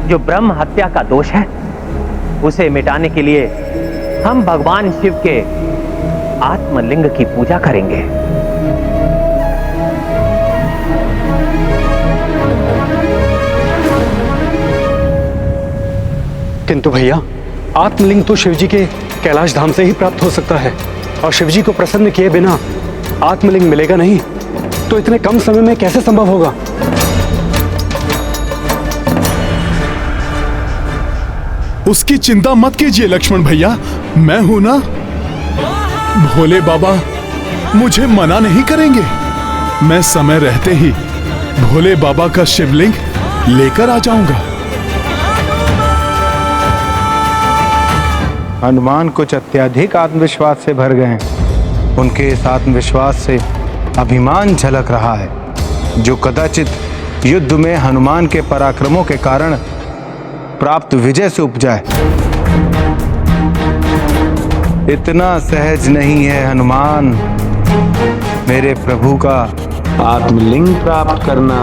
S6: जो ब्रह्म हत्या का दोष है उसे मिटाने के लिए हम भगवान शिव के आत्मलिंग की पूजा करेंगे।
S15: किंतु भैया, आत्मलिंग तो शिवजी के कैलाश धाम से ही प्राप्त हो सकता है, और शिवजी को प्रसन्न किए बिना आत्मलिंग मिलेगा नहीं, तो इतने कम समय में कैसे संभव होगा?
S4: उसकी चिंता मत कीजिए लक्ष्मण भैया, मैं हूं ना। भोले बाबा मुझे मना नहीं करेंगे। मैं समय रहते ही भोले बाबा का शिवलिंग लेकर आ जाऊंगा।
S16: हनुमान कुछ अत्यधिक आत्मविश्वास से भर गए हैं। उनके इस आत्मविश्वास से अभिमान झलक रहा है, जो कदाचित युद्ध में हनुमान के पराक्रमों के कारण प्राप्त विजय से उपजा है। इतना सहज नहीं है हनुमान मेरे प्रभु का आत्मलिंग प्राप्त करना।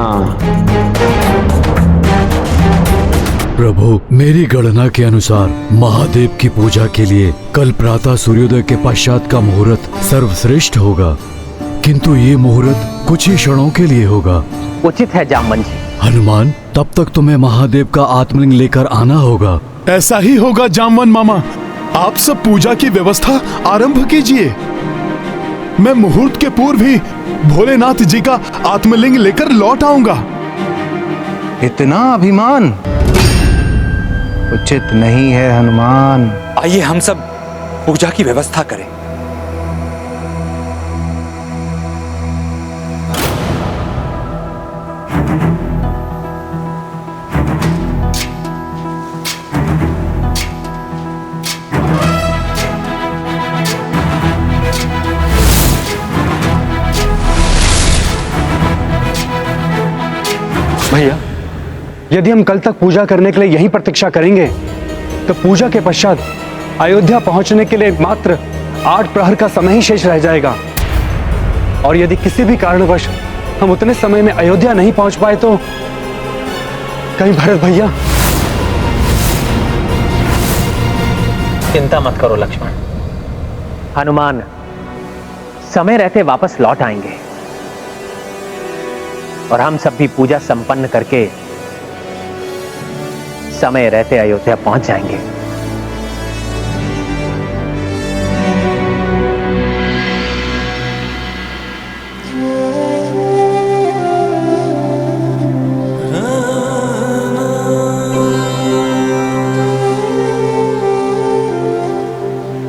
S10: प्रभु, मेरी गणना के अनुसार महादेव की पूजा के लिए कल प्रातः सूर्योदय के पश्चात का मुहूर्त सर्वश्रेष्ठ होगा, किंतु ये मुहूर्त कुछ ही क्षणों के लिए होगा।
S6: उचित है जामवंत जी।
S10: हनुमान, तब तक तुम्हें महादेव का आत्मलिंग लेकर आना होगा।
S4: ऐसा ही होगा जामवंत मामा। आप सब पूजा की व्यवस्था आरंभ कीजिए। मैं मुहूर्त के पूर्व ही भोलेनाथ जी का आत्मलिंग लेकर लौट आऊंगा।
S16: इतना अभिमान उचित नहीं है हनुमान।
S12: आइए हम सब पूजा की व्यवस्था करें।
S15: भैया, यदि हम कल तक पूजा करने के लिए यहीं प्रतीक्षा करेंगे तो पूजा के पश्चात अयोध्या पहुंचने के लिए मात्र 8 प्रहर का समय ही शेष रह जाएगा, और यदि किसी भी कारणवश हम उतने समय में अयोध्या नहीं पहुंच पाए तो कहीं भरत भैया।
S6: चिंता मत करो लक्ष्मण, हनुमान समय रहते वापस लौट आएंगे और हम सब भी पूजा संपन्न करके समय रहते अयोध्या पहुंच जाएंगे।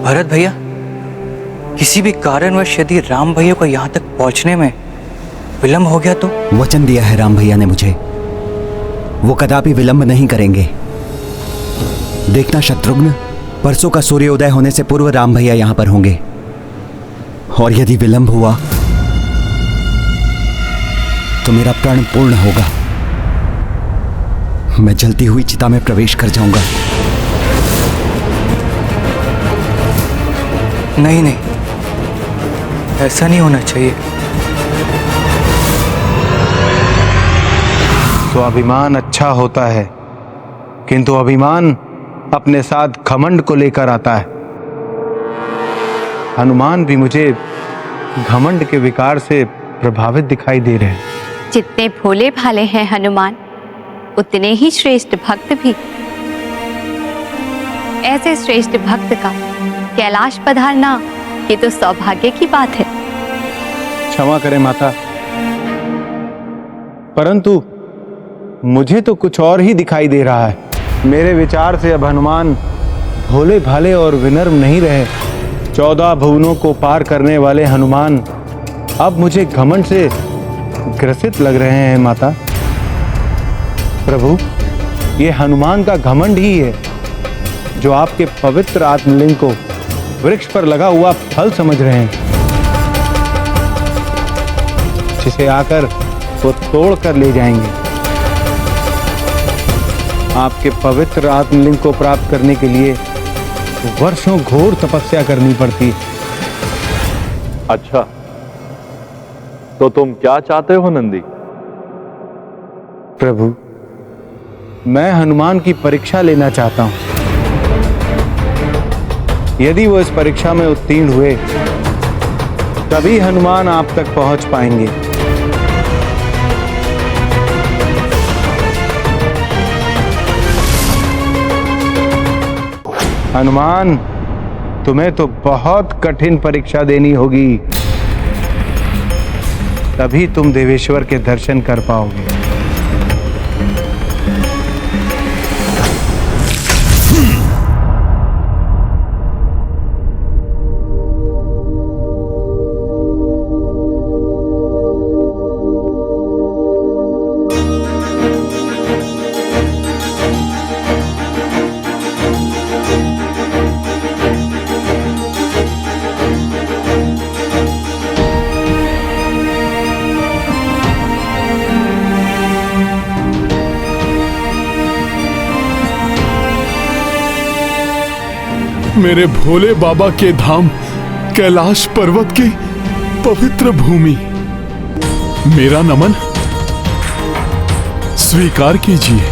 S17: भरत भैया, किसी भी कारणवश यदि राम भैया को यहाँ तक पहुँचने में विलंब हो गया तो?
S18: वचन दिया है राम भैया ने मुझे, वो कदापि विलंब नहीं करेंगे। देखना शत्रुघ्न, परसों का सूर्योदय होने से पूर्व राम भैया यहाँ पर होंगे, और यदि विलंब हुआ तो मेरा प्रण पूर्ण होगा। मैं जलती हुई चिता में प्रवेश कर जाऊंगा।
S17: नहीं नहीं, ऐसा नहीं होना चाहिए।
S16: स्वाभिमान अच्छा होता है, किंतु अभिमान अपने साथ घमंड को लेकर आता है। हनुमान भी मुझे घमंड के विकार से प्रभावित दिखाई दे रहे हैं।
S11: जितने भोले भाले हैं हनुमान, उतने ही श्रेष्ठ भक्त भी। ऐसे श्रेष्ठ भक्त का कैलाश पधारना ये तो सौभाग्य की बात है।
S16: क्षमा करें माता, परंतु मुझे तो कुछ और ही दिखाई दे रहा है। मेरे विचार से अब हनुमान भोले भाले और विनम्र नहीं रहे। 14 भुवनों को पार करने वाले हनुमान अब मुझे घमंड से ग्रसित लग रहे हैं माता। प्रभु, ये हनुमान का घमंड ही है जो आपके पवित्र आत्मलिंग को वृक्ष पर लगा हुआ फल समझ रहे हैं, जिसे आकर वो तोड़ कर ले जाएंगे। आपके पवित्र आत्मलिंग को प्राप्त करने के लिए वर्षों घोर तपस्या करनी पड़ती है।
S9: अच्छा, तो तुम क्या चाहते हो नंदी?
S16: प्रभु, मैं हनुमान की परीक्षा लेना चाहता हूं। यदि वो इस परीक्षा में उत्तीर्ण हुए तभी हनुमान आप तक पहुंच पाएंगे। हनुमान, तुम्हें तो बहुत कठिन परीक्षा देनी होगी, तभी तुम देवेश्वर के दर्शन कर पाओगे।
S4: मेरे भोले बाबा के धाम कैलाश पर्वत की पवित्र भूमि, मेरा नमन स्वीकार कीजिए।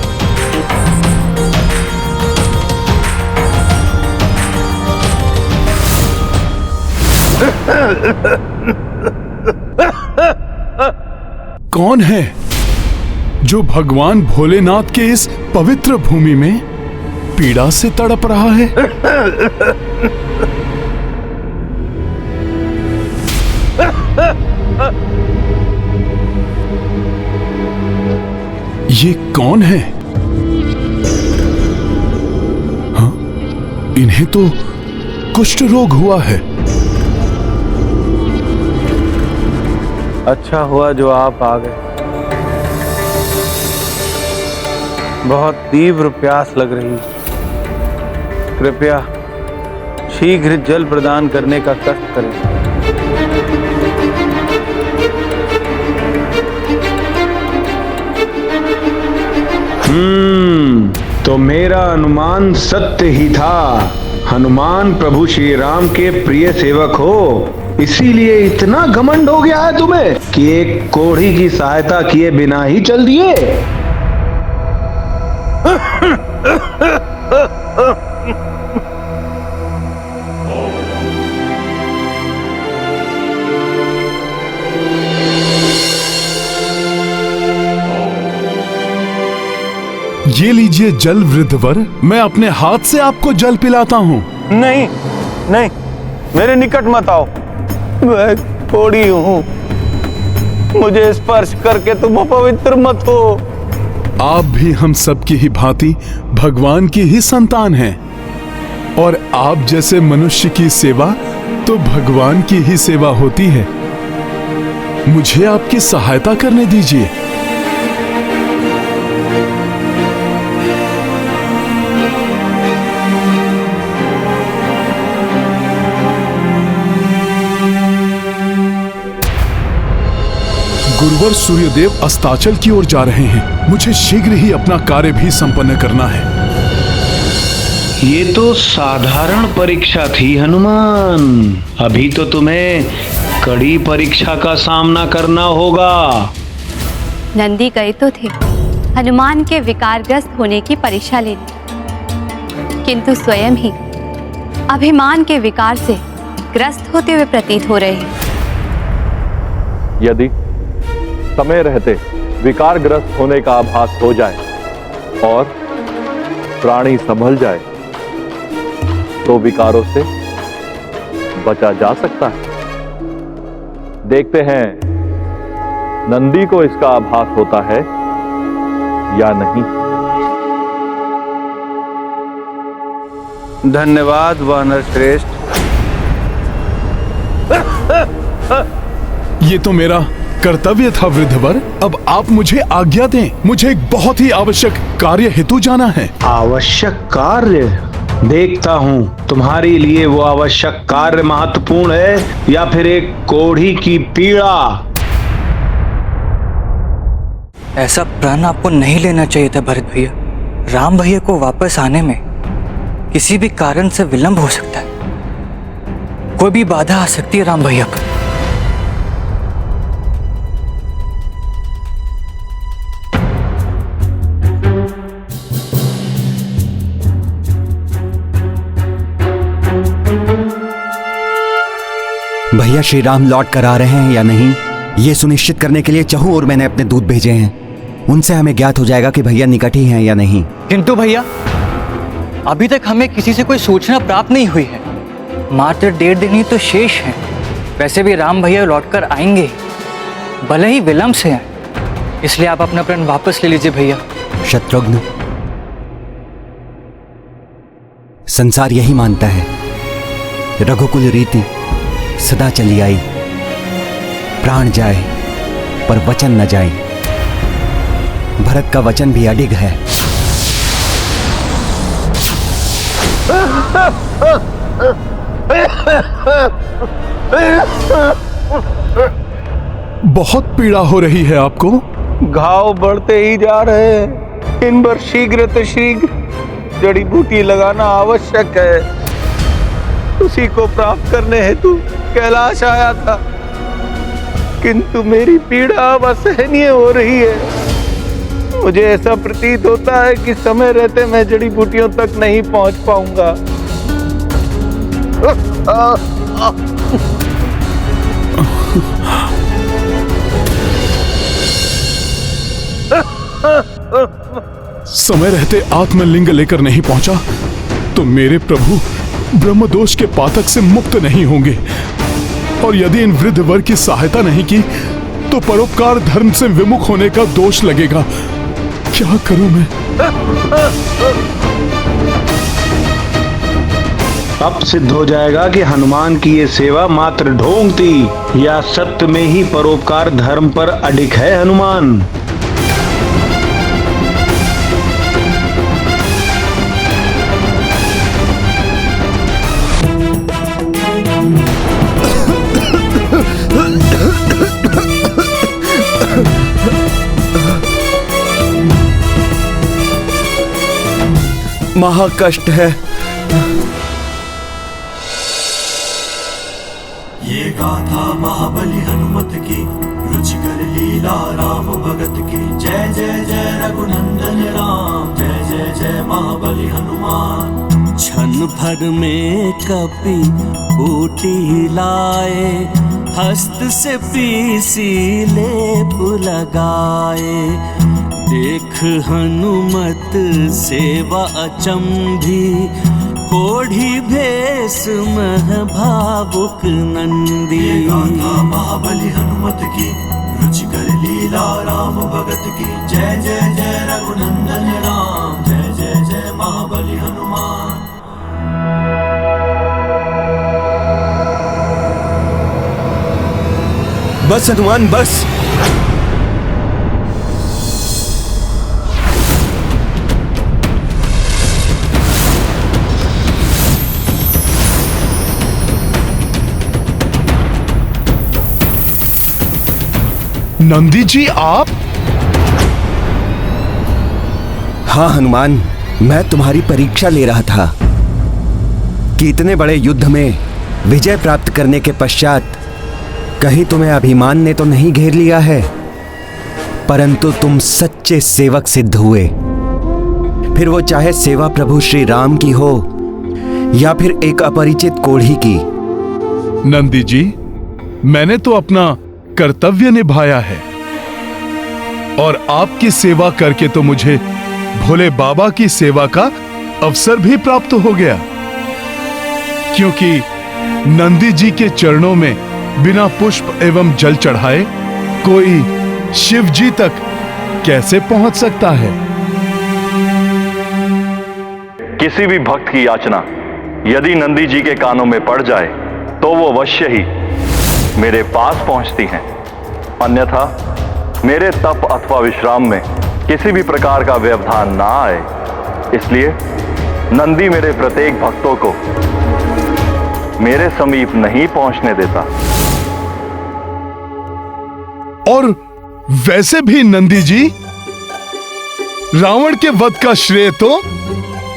S4: कौन है जो भगवान भोलेनाथ के इस पवित्र भूमि में पीड़ा से तड़प रहा है? ये कौन है? हाँ, इन्हें तो कुष्ठ रोग हुआ है।
S16: अच्छा हुआ जो आप आ गए। बहुत तीव्र प्यास लग रही। कृपया शीघ्र जल प्रदान करने का कष्ट करें।
S19: तो मेरा अनुमान सत्य ही था। हनुमान प्रभु श्री राम के प्रिय सेवक हो, इसीलिए इतना घमंड हो गया है तुम्हें कि एक कोढ़ी की सहायता किए बिना ही चल दिए।
S4: ये लीजिए जल वृद्धवर, मैं अपने हाथ से आपको जल पिलाता हूँ।
S16: नहीं नहीं, मेरे निकट मत आओ। मैं थोड़ी हूँ, मुझे स्पर्श करके तुम अपवित्र मत हो।
S4: आप भी हम सब की ही भांति भगवान की ही संतान हैं, और आप जैसे मनुष्य की सेवा तो भगवान की ही सेवा होती है। मुझे आपकी सहायता करने दीजिए। गुरुवर सूर्यदेव अस्ताचल की ओर जा रहे हैं। मुझे शीघ्र ही अपना कार्य भी संपन्न करना है।
S19: ये तो साधारण परीक्षा थी हनुमान, अभी तो तुम्हें कड़ी परीक्षा का सामना करना होगा।
S11: नंदी गए तो थे हनुमान के विकारग्रस्त होने की परीक्षा लेने, किंतु स्वयं ही अभिमान के विकार से ग्रस्त होते हुए प्रतीत हो रहे हैं।
S9: यदि समय रहते विकारग्रस्त होने का आभास हो जाए और प्राणी संभल जाए तो विकारों से बचा जा सकता है। देखते हैं नंदी को इसका आभास होता है या नहीं?
S16: धन्यवाद वानर श्रेष्ठ।
S4: ये तो मेरा कर्तव्य था वृद्धवर। अब आप मुझे आज्ञा दें, मुझे एक बहुत ही आवश्यक कार्य हेतु जाना है।
S19: आवश्यक कार्य? देखता हूँ तुम्हारे लिए वो आवश्यक कार्य महत्वपूर्ण है या फिर एक कोढ़ी की पीड़ा।
S17: ऐसा प्रण आपको नहीं लेना चाहिए था भरत भैया। राम भैया को वापस आने में किसी भी कारण से विलंब हो सकता है। कोई भी बाधा आ सकती है राम भैया पर।
S18: भैया श्री राम लौट कर आ रहे हैं या नहीं, ये सुनिश्चित करने के लिए चहु और मैंने अपने दूत भेजे हैं। उनसे हमें ज्ञात हो जाएगा कि भैया निकट ही हैं या नहीं।
S17: किंतु भैया अभी तक हमें किसी से कोई सूचना प्राप्त नहीं हुई है। मात्र 1.5 दिन ही तो शेष है। वैसे भी राम भैया लौटकर आएंगे, भले ही विलंब से आए। इसलिए आप अपना प्रण वापस ले लीजिए भैया।
S18: शत्रुघ्न, संसार यही मानता है, रघुकुल रीति सदा चली आई, प्राण जाए पर वचन न जाए। भरत का वचन भी अडिग है।
S4: बहुत पीड़ा हो रही है आपको?
S16: घाव बढ़ते ही जा रहे हैं। इन पर शीघ्र जड़ी बूटी लगाना आवश्यक है। उसी को प्राप्त करने हेतु कैलाश आया था, किंतु मेरी पीड़ा अब असहनीय हो रही है। मुझे ऐसा प्रतीत होता है कि समय रहते मैं जड़ी बूटियों तक नहीं पहुंच पाऊंगा।
S4: समय रहते आत्मलिंग लेकर नहीं पहुंचा तो मेरे प्रभु ब्रह्मदोष के पातक से मुक्त नहीं होंगे। और यदि इन वृद्ध वर्ग की सहायता नहीं की तो परोपकार धर्म से विमुख होने का दोष लगेगा। क्या करूं मैं?
S19: अब सिद्ध हो जाएगा कि हनुमान की ये सेवा मात्र ढोंग थी या सत्य में ही परोपकार धर्म पर अडिग है हनुमान।
S18: महाकष्ट है।
S3: ये गाथा महाबली हनुमत की, रुचिकर लीला राम भगत की। जय जय जय रघुनंदन राम, जय जय जय महाबली हनुमान। क्षण भर में कपि बूटी लाए, हस्त से पीसी लेप लगाए। देख हनुमत सेवा अचंभी, कोढ़ी भेष मह भावुक नंदी। ये गाथा महाबली हनुमत की, रुचिकर लीला राम भगत की। जय जय जय रघुनंदन राम, जय जय जय महाबली हनुमान।
S18: बस हनुमान बस।
S4: नंदी जी आप?
S18: हाँ हनुमान, मैं तुम्हारी परीक्षा ले रहा था कि इतने बड़े युद्ध में विजय प्राप्त करने के पश्चात कहीं तुम्हें अभिमान ने तो नहीं घेर लिया है, परंतु तुम सच्चे सेवक सिद्ध हुए। फिर वो चाहे सेवा प्रभु श्री राम की हो या फिर एक अपरिचित कोढ़ी की।
S4: नंदी जी, मैंने तो अपना कर्तव्य निभाया है और आपकी सेवा करके तो मुझे भोले बाबा की सेवा का अवसर भी प्राप्त हो गया, क्योंकि नंदी जी के चरणों में बिना पुष्प एवं जल चढ़ाए कोई शिव जी तक कैसे पहुंच सकता है?
S9: किसी भी भक्त की याचना यदि नंदी जी के कानों में पड़ जाए तो वो अवश्य ही मेरे पास पहुंचती हैं। अन्यथा मेरे तप अथवा विश्राम में किसी भी प्रकार का व्यवधान ना आए, इसलिए नंदी मेरे प्रत्येक भक्तों को मेरे समीप नहीं पहुंचने देता।
S4: और वैसे भी नंदी जी, रावण के वध का श्रेय तो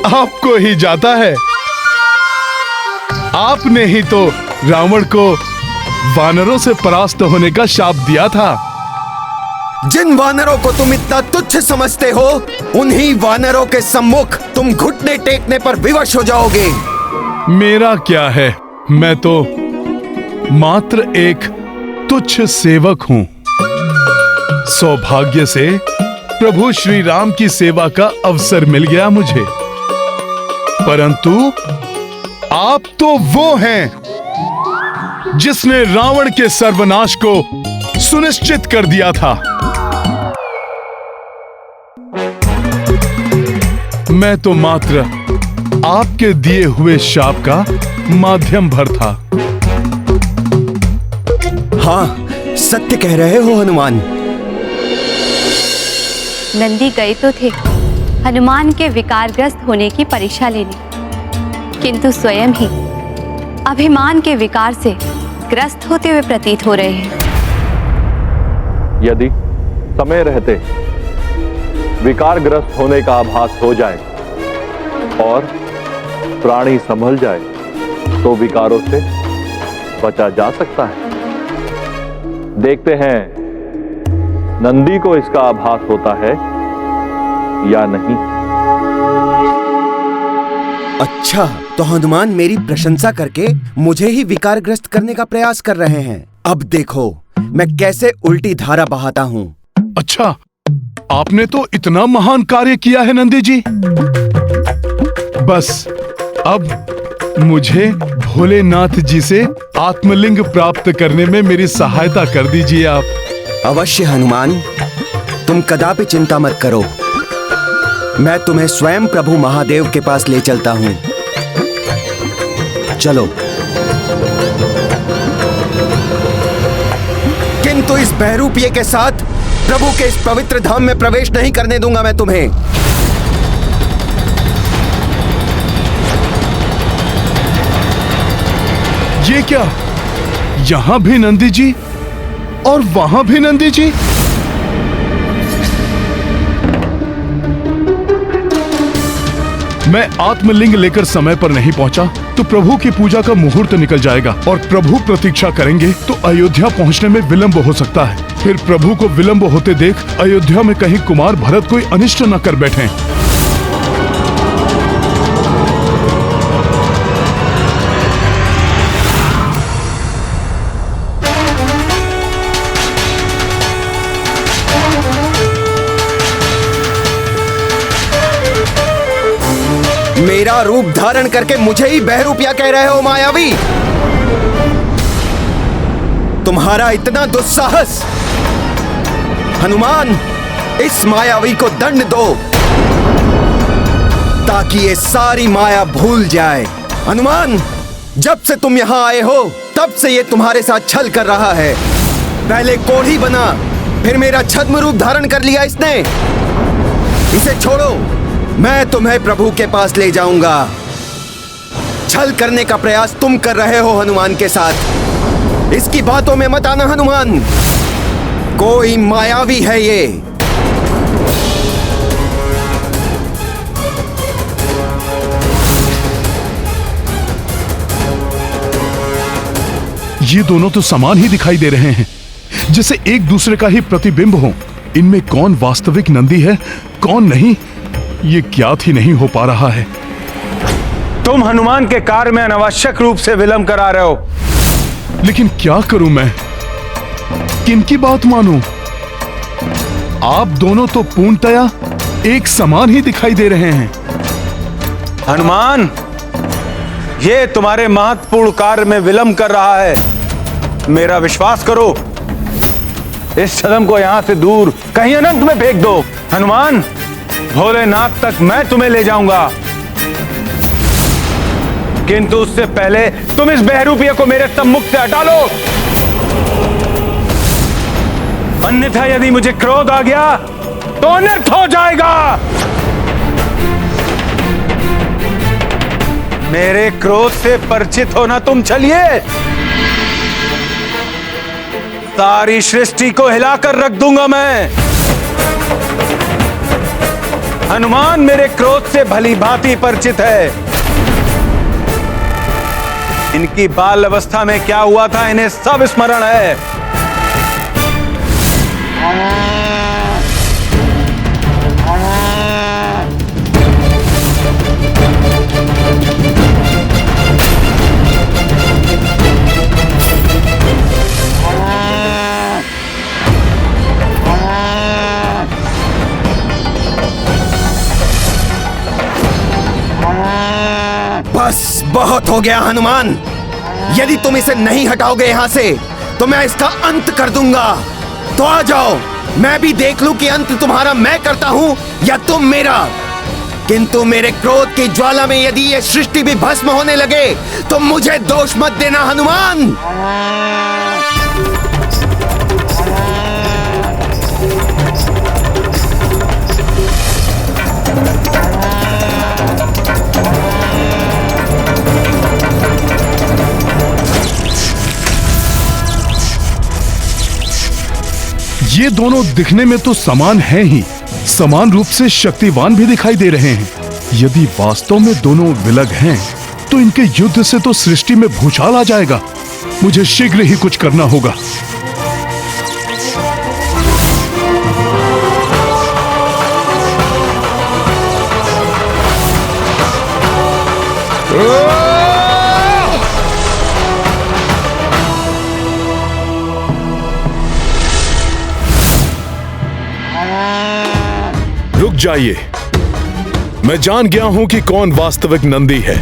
S4: आपको ही जाता है। आपने ही तो रावण को वानरों से परास्त होने का शाप दिया था।
S18: जिन वानरों को तुम इतना तुच्छ समझते हो, उन्हीं वानरों के सम्मुख तुम घुटने टेकने पर विवश हो जाओगे।
S4: मेरा क्या है, मैं तो मात्र एक तुच्छ सेवक हूं। सौभाग्य से प्रभु श्री राम की सेवा का अवसर मिल गया मुझे, परंतु आप तो वो हैं जिसने रावण के सर्वनाश को सुनिश्चित कर दिया था। मैं तो मात्र आपके दिए हुए शाप का माध्यम भर था।
S18: हाँ, सत्य कह रहे हो हनुमान।
S11: नंदी गए तो थे हनुमान के विकारग्रस्त होने की परीक्षा लेने, किंतु स्वयं ही अभिमान के विकार से ग्रस्त होते हुए प्रतीत हो रहे हैं।
S9: यदि समय रहते विकारग्रस्त होने का आभास हो जाए और प्राणी संभल जाए तो विकारों से बचा जा सकता है। देखते हैं नंदी को इसका आभास होता है या नहीं।
S18: अच्छा, तो हनुमान मेरी प्रशंसा करके मुझे ही विकारग्रस्त करने का प्रयास कर रहे हैं। अब देखो मैं कैसे उल्टी धारा बहाता हूँ।
S4: अच्छा, आपने तो इतना महान कार्य किया है नंदी जी। बस अब मुझे भोलेनाथ जी से आत्मलिंग प्राप्त करने में मेरी सहायता कर दीजिए आप।
S18: अवश्य हनुमान, तुम कदापि चिंता मत करो। मैं तुम्हें स्वयं प्रभु महादेव के पास ले चलता हूं। चलो। किंतु इस बहरूपिये के साथ प्रभु के इस पवित्र धाम में प्रवेश नहीं करने दूंगा मैं तुम्हें।
S4: ये क्या, यहां भी नंदी जी और वहां भी नंदी जी? मैं आत्मलिंग लेकर समय पर नहीं पहुंचा तो प्रभु की पूजा का मुहूर्त निकल जाएगा और प्रभु प्रतीक्षा करेंगे तो अयोध्या पहुंचने में विलंब हो सकता है। फिर प्रभु को विलंब होते देख अयोध्या में कहीं कुमार भरत कोई अनिष्ट न कर बैठें।
S18: मेरा रूप धारण करके मुझे ही बहरूपिया कह रहे हो मायावी? तुम्हारा इतना दुस्साहस! हनुमान, इस मायावी को दंड दो ताकि ये सारी माया भूल जाए। हनुमान, जब से तुम यहां आए हो तब से ये तुम्हारे साथ छल कर रहा है। पहले कोढ़ी बना, फिर मेरा छद्म रूप धारण कर लिया इसने। इसे छोड़ो, मैं तुम्हें प्रभु के पास ले जाऊंगा। छल करने का प्रयास तुम कर रहे हो हनुमान के साथ। इसकी बातों में मत आना हनुमान, कोई मायावी है ये।
S4: ये दोनों तो समान ही दिखाई दे रहे हैं, जैसे एक दूसरे का ही प्रतिबिंब हो। इनमें कौन वास्तविक नंदी है, कौन नहीं, ये ज्ञात ही नहीं हो पा रहा है।
S16: तुम हनुमान के कार्य में अनावश्यक रूप से विलंब करा रहे हो।
S4: लेकिन क्या करूं मैं, किनकी बात मानूं? आप दोनों तो पूर्णतया एक समान ही दिखाई दे रहे हैं।
S16: हनुमान, ये तुम्हारे महत्वपूर्ण कार्य में विलंब कर रहा है। मेरा विश्वास करो, इस छद्म को यहाँ से दूर कहीं अनंत में फेंक दो। हनुमान, भोलेनाथ तक मैं तुम्हें ले जाऊंगा, किंतु उससे पहले तुम इस बहरूपिये को मेरे सम्मुख से हटा लो, अन्यथा यदि मुझे क्रोध आ गया तो अनर्थ हो जाएगा। मेरे क्रोध से परिचित होना तुम चलिए, सारी सृष्टि को हिलाकर रख दूंगा मैं। हनुमान मेरे क्रोध से भली भांति परिचित है। इनकी बाल अवस्था में क्या हुआ था इन्हें सब स्मरण है।
S18: बस बहुत हो गया हनुमान, यदि तुम इसे नहीं हटाओगे यहाँ से तो मैं इसका अंत कर दूंगा। तो आ जाओ, मैं भी देख लूं कि अंत तुम्हारा मैं करता हूँ या तुम मेरा। किंतु मेरे क्रोध की ज्वाला में यदि ये सृष्टि भी भस्म होने लगे तो मुझे दोष मत देना हनुमान।
S4: ये दोनों दिखने में तो समान हैं ही, समान रूप से शक्तिवान भी दिखाई दे रहे हैं। यदि वास्तव में दोनों विलग हैं, तो इनके युद्ध से तो सृष्टि में भूचाल आ जाएगा। मुझे शीघ्र ही कुछ करना होगा।
S20: रुक जाइए, मैं जान गया हूं कि कौन वास्तविक नंदी है।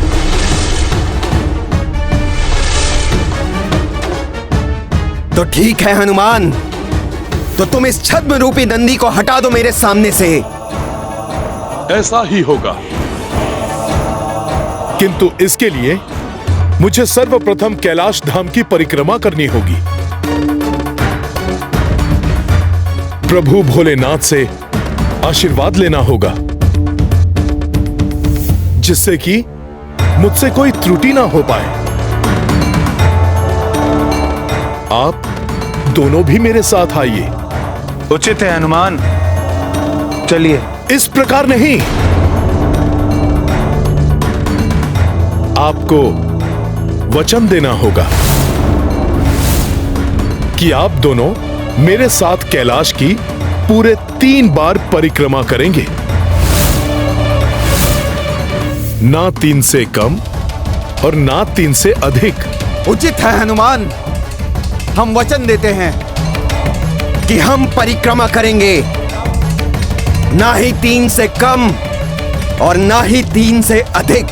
S18: तो ठीक है हनुमान, तो तुम इस छद्म रूपी नंदी को हटा दो मेरे सामने से।
S20: ऐसा ही होगा, किंतु इसके लिए मुझे सर्वप्रथम कैलाश धाम की परिक्रमा करनी होगी। प्रभु भोलेनाथ से आशीर्वाद लेना होगा, जिससे कि मुझसे कोई त्रुटि ना हो पाए। आप दोनों भी मेरे साथ आइए।
S16: उचित है हनुमान, चलिए।
S20: इस प्रकार नहीं, आपको वचन देना होगा कि आप दोनों मेरे साथ कैलाश की पूरे 3 बार परिक्रमा करेंगे, ना 3 से कम और ना 3 से अधिक।
S18: उचित है हनुमान, हम वचन देते हैं कि हम परिक्रमा करेंगे, ना ही 3 से कम और ना ही 3 से अधिक।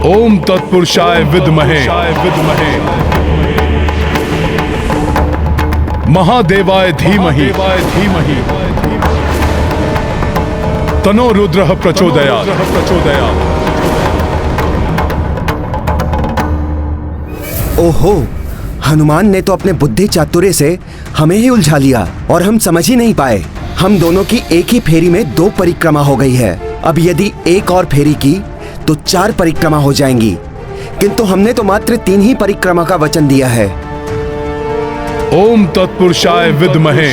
S20: ओम तत्पुरुषाय विद्महे महादेवाय धीमहि तनो रुद्रः प्रचोदयात्।
S18: ओहो, हनुमान ने तो अपने बुद्धि चातुर्य से हमें ही उलझा लिया और हम समझ ही नहीं पाए। हम दोनों की एक ही फेरी में 2 परिक्रमा हो गई है। अब यदि एक और फेरी की तो 4 परिक्रमा हो जाएंगी, किंतु हमने तो मात्र 3 ही परिक्रमा का वचन दिया है।
S20: ओम तत्पुरुषाय विद्महे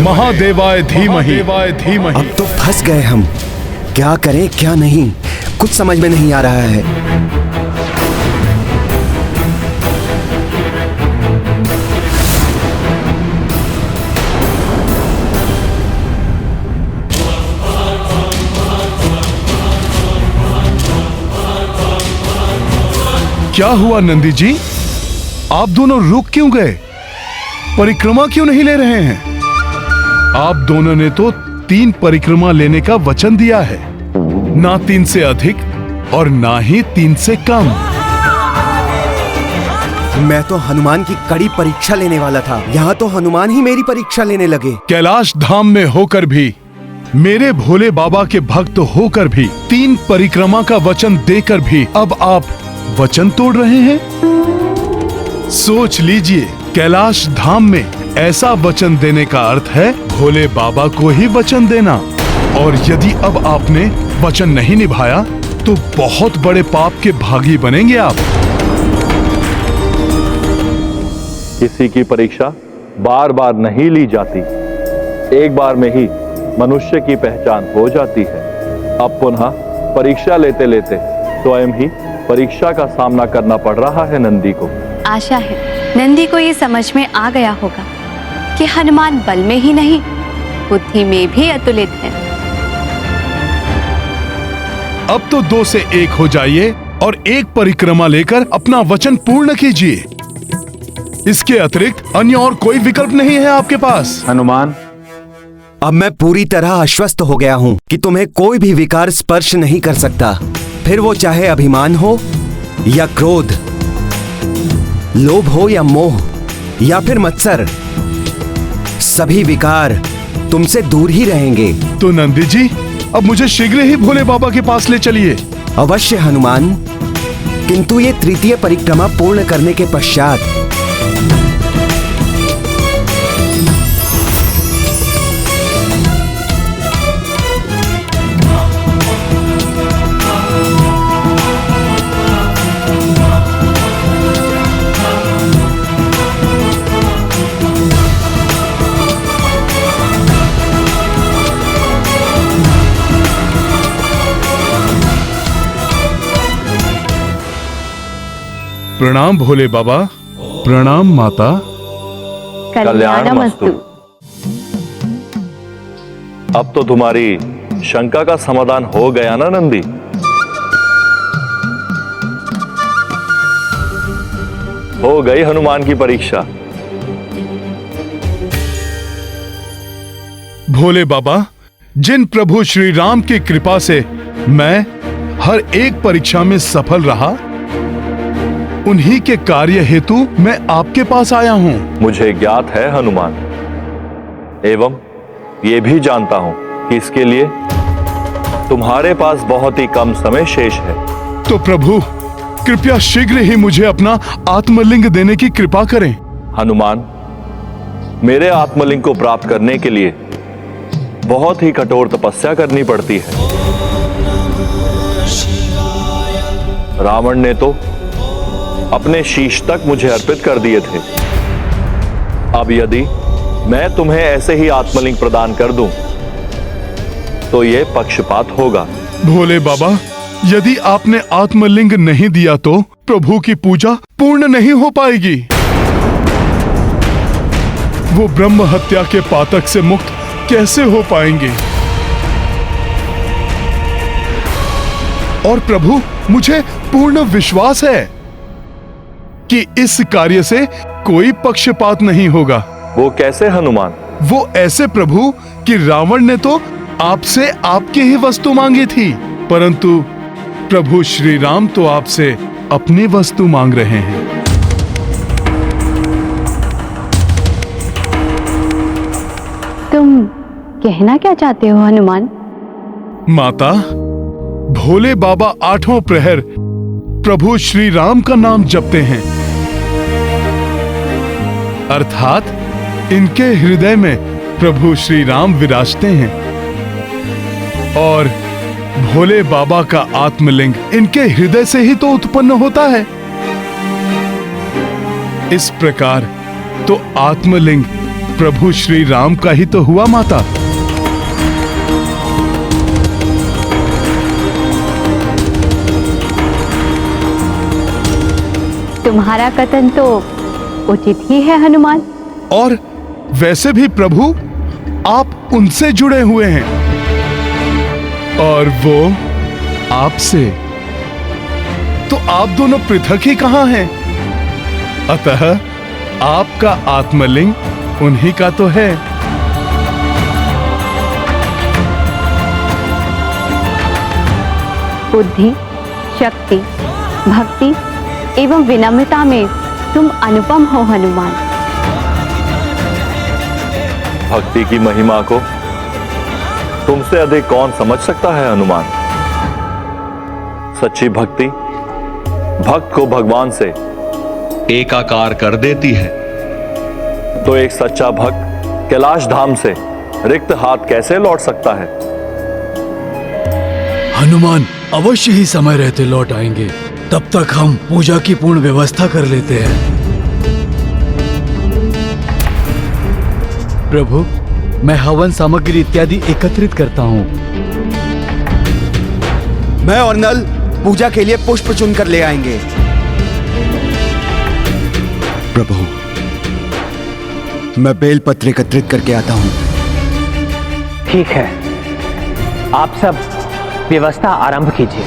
S20: महादेवाय धीमहि।
S18: अब तो फंस गए हम, क्या करें क्या नहीं, कुछ समझ में नहीं आ रहा है।
S4: क्या हुआ नंदी जी? आप दोनों रुक क्यों गए? परिक्रमा क्यों नहीं ले रहे हैं? आप दोनों ने तो 3 परिक्रमा लेने का वचन दिया है, ना 3 से अधिक और ना ही 3 से कम।
S18: मैं तो हनुमान की कड़ी परीक्षा लेने वाला था, यहाँ तो हनुमान ही मेरी परीक्षा लेने लगे।
S4: कैलाश धाम में होकर भी, मेरे भोले बाबा के भक्त होकर भी, 3 परिक्रमा का वचन देकर भी अब आप वचन तोड़ रहे हैं। सोच लीजिए, कैलाश धाम में ऐसा वचन देने का अर्थ है भोले बाबा को ही वचन देना, और यदि अब आपने वचन नहीं निभाया तो बहुत बड़े पाप के भागी बनेंगे आप।
S9: किसी की परीक्षा बार बार नहीं ली जाती, एक बार में ही मनुष्य की पहचान हो जाती है। अब पुनः परीक्षा लेते लेते स्वयं ही परीक्षा का सामना करना पड़ रहा है नंदी को।
S11: आशा है नंदी को ये समझ में आ गया होगा कि हनुमान बल में ही नहीं, बुद्धि में भी अतुलित है।
S4: अब तो 2 से 1 हो जाइए और एक परिक्रमा लेकर अपना वचन पूर्ण कीजिए। इसके अतिरिक्त अन्य और कोई विकल्प नहीं है आपके पास।
S16: हनुमान,
S18: अब मैं पूरी तरह आश्वस्त हो गया हूँ कि तुम्हें कोई भी विकार स्पर्श नहीं कर सकता, फिर वो चाहे अभिमान हो या क्रोध, लोभ हो या मोह या फिर मत्सर, सभी विकार तुमसे दूर ही रहेंगे।
S4: तो नंदी जी, अब मुझे शीघ्र ही भोले बाबा के पास ले चलिए।
S18: अवश्य हनुमान, किंतु ये 3य परिक्रमा पूर्ण करने के पश्चात
S4: प्रणाम भोले बाबा, प्रणाम माता।
S11: कल्याणमस्तु।
S9: अब तो तुम्हारी शंका का समाधान हो गया ना नंदी? हो गई हनुमान की परीक्षा।
S4: भोले बाबा, जिन प्रभु श्री राम की कृपा से मैं हर एक परीक्षा में सफल रहा, उन्हीं के कार्य हेतु मैं आपके पास आया हूँ।
S9: मुझे ज्ञात है हनुमान, एवं ये भी जानता हूँ कि इसके लिए तुम्हारे पास बहुत ही कम समय शेष है।
S4: तो प्रभु, कृपया शीघ्र ही मुझे अपना आत्मलिंग देने की कृपा करें।
S9: हनुमान, मेरे आत्मलिंग को प्राप्त करने के लिए बहुत ही कठोर तपस्या करनी पड़ती है। रावण ने तो अपने शीश तक मुझे अर्पित कर दिए थे। अब यदि मैं तुम्हें ऐसे ही आत्मलिंग प्रदान कर दूं, तो यह पक्षपात होगा।
S4: भोले बाबा, यदि आपने आत्मलिंग नहीं दिया तो प्रभु की पूजा पूर्ण नहीं हो पाएगी। वो ब्रह्म हत्या के पातक से मुक्त कैसे हो पाएंगे? और प्रभु, मुझे पूर्ण विश्वास है कि इस कार्य से कोई पक्षपात नहीं होगा।
S9: वो कैसे हनुमान?
S4: वो ऐसे प्रभु कि रावण ने तो आपसे आपकी ही वस्तु मांगी थी, परंतु प्रभु श्री राम तो आपसे अपनी वस्तु मांग रहे हैं।
S11: तुम कहना क्या चाहते हो हनुमान?
S4: माता, भोले बाबा 8वां प्रहर प्रभु श्री राम का नाम जपते हैं, अर्थात इनके हृदय में प्रभु श्री राम विराजते हैं, और भोले बाबा का आत्मलिंग इनके हृदय से ही तो उत्पन्न होता है। इस प्रकार तो आत्मलिंग प्रभु श्री राम का ही तो हुआ माता।
S11: तुम्हारा कथन तो उचित ही है हनुमान।
S4: और वैसे भी प्रभु, आप उनसे जुड़े हुए हैं और वो आपसे। तो आप दोनों पृथक ही कहां हैं? अतः आपका आत्मलिंग उन्हीं का तो है।
S11: बुद्धि, शक्ति, भक्ति एवं विनम्रता में तुम अनुपम हो हनुमान।
S9: भक्ति की महिमा को तुमसे अधिक कौन समझ सकता है हनुमान? सच्ची भक्ति भक्त को भगवान से एकाकार कर देती है। तो एक सच्चा भक्त कैलाश धाम से रिक्त हाथ कैसे लौट सकता है?
S10: हनुमान अवश्य ही समय रहते लौट आएंगे। तब तक हम पूजा की पूर्ण व्यवस्था कर लेते हैं। प्रभु, मैं हवन सामग्री इत्यादि एकत्रित करता हूँ।
S18: मैं और नल पूजा के लिए पुष्प चुनकर ले आएंगे। प्रभु, मैं बेलपत्र एकत्रित करके आता हूँ।
S6: ठीक है, आप सब व्यवस्था आरंभ कीजिए।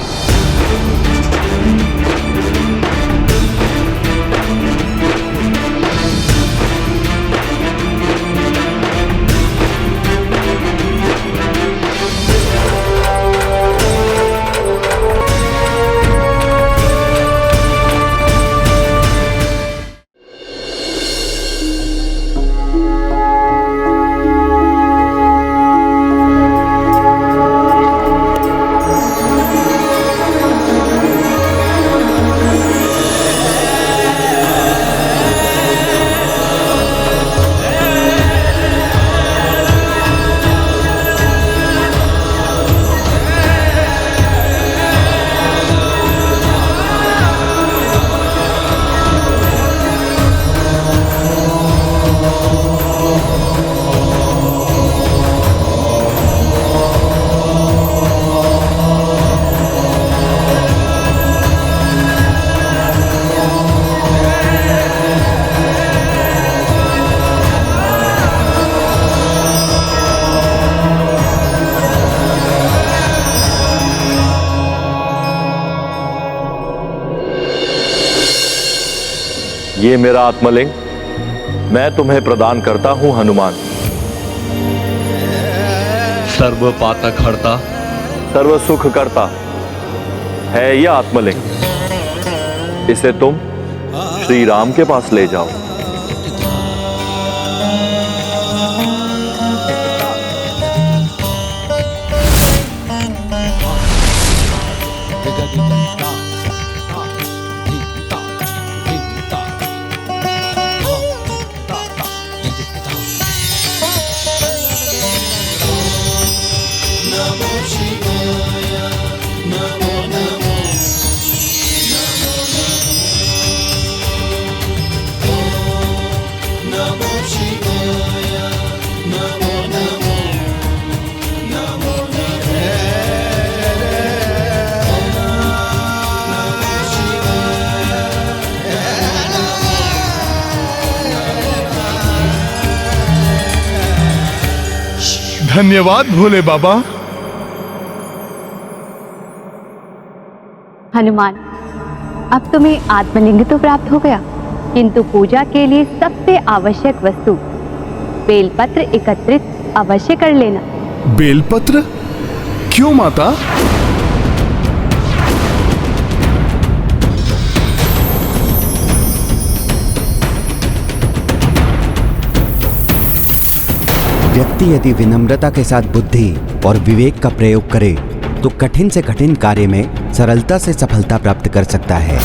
S9: ये मेरा आत्मलिंग मैं तुम्हें प्रदान करता हूं हनुमान। सर्व पातक हरता सर्व सुख करता है यह आत्मलिंग। इसे तुम श्री राम के पास ले जाओ।
S4: धन्यवाद भोले बाबा।
S11: हनुमान, अब तुम्हें आत्मलिंग तो प्राप्त हो गया, किंतु पूजा के लिए सबसे आवश्यक वस्तु बेलपत्र एकत्रित अवश्य कर लेना।
S4: बेलपत्र? क्यों माता?
S18: व्यक्ति यदि विनम्रता के साथ बुद्धि और विवेक का प्रयोग करे तो कठिन से कठिन कार्य में सरलता से सफलता प्राप्त कर सकता है।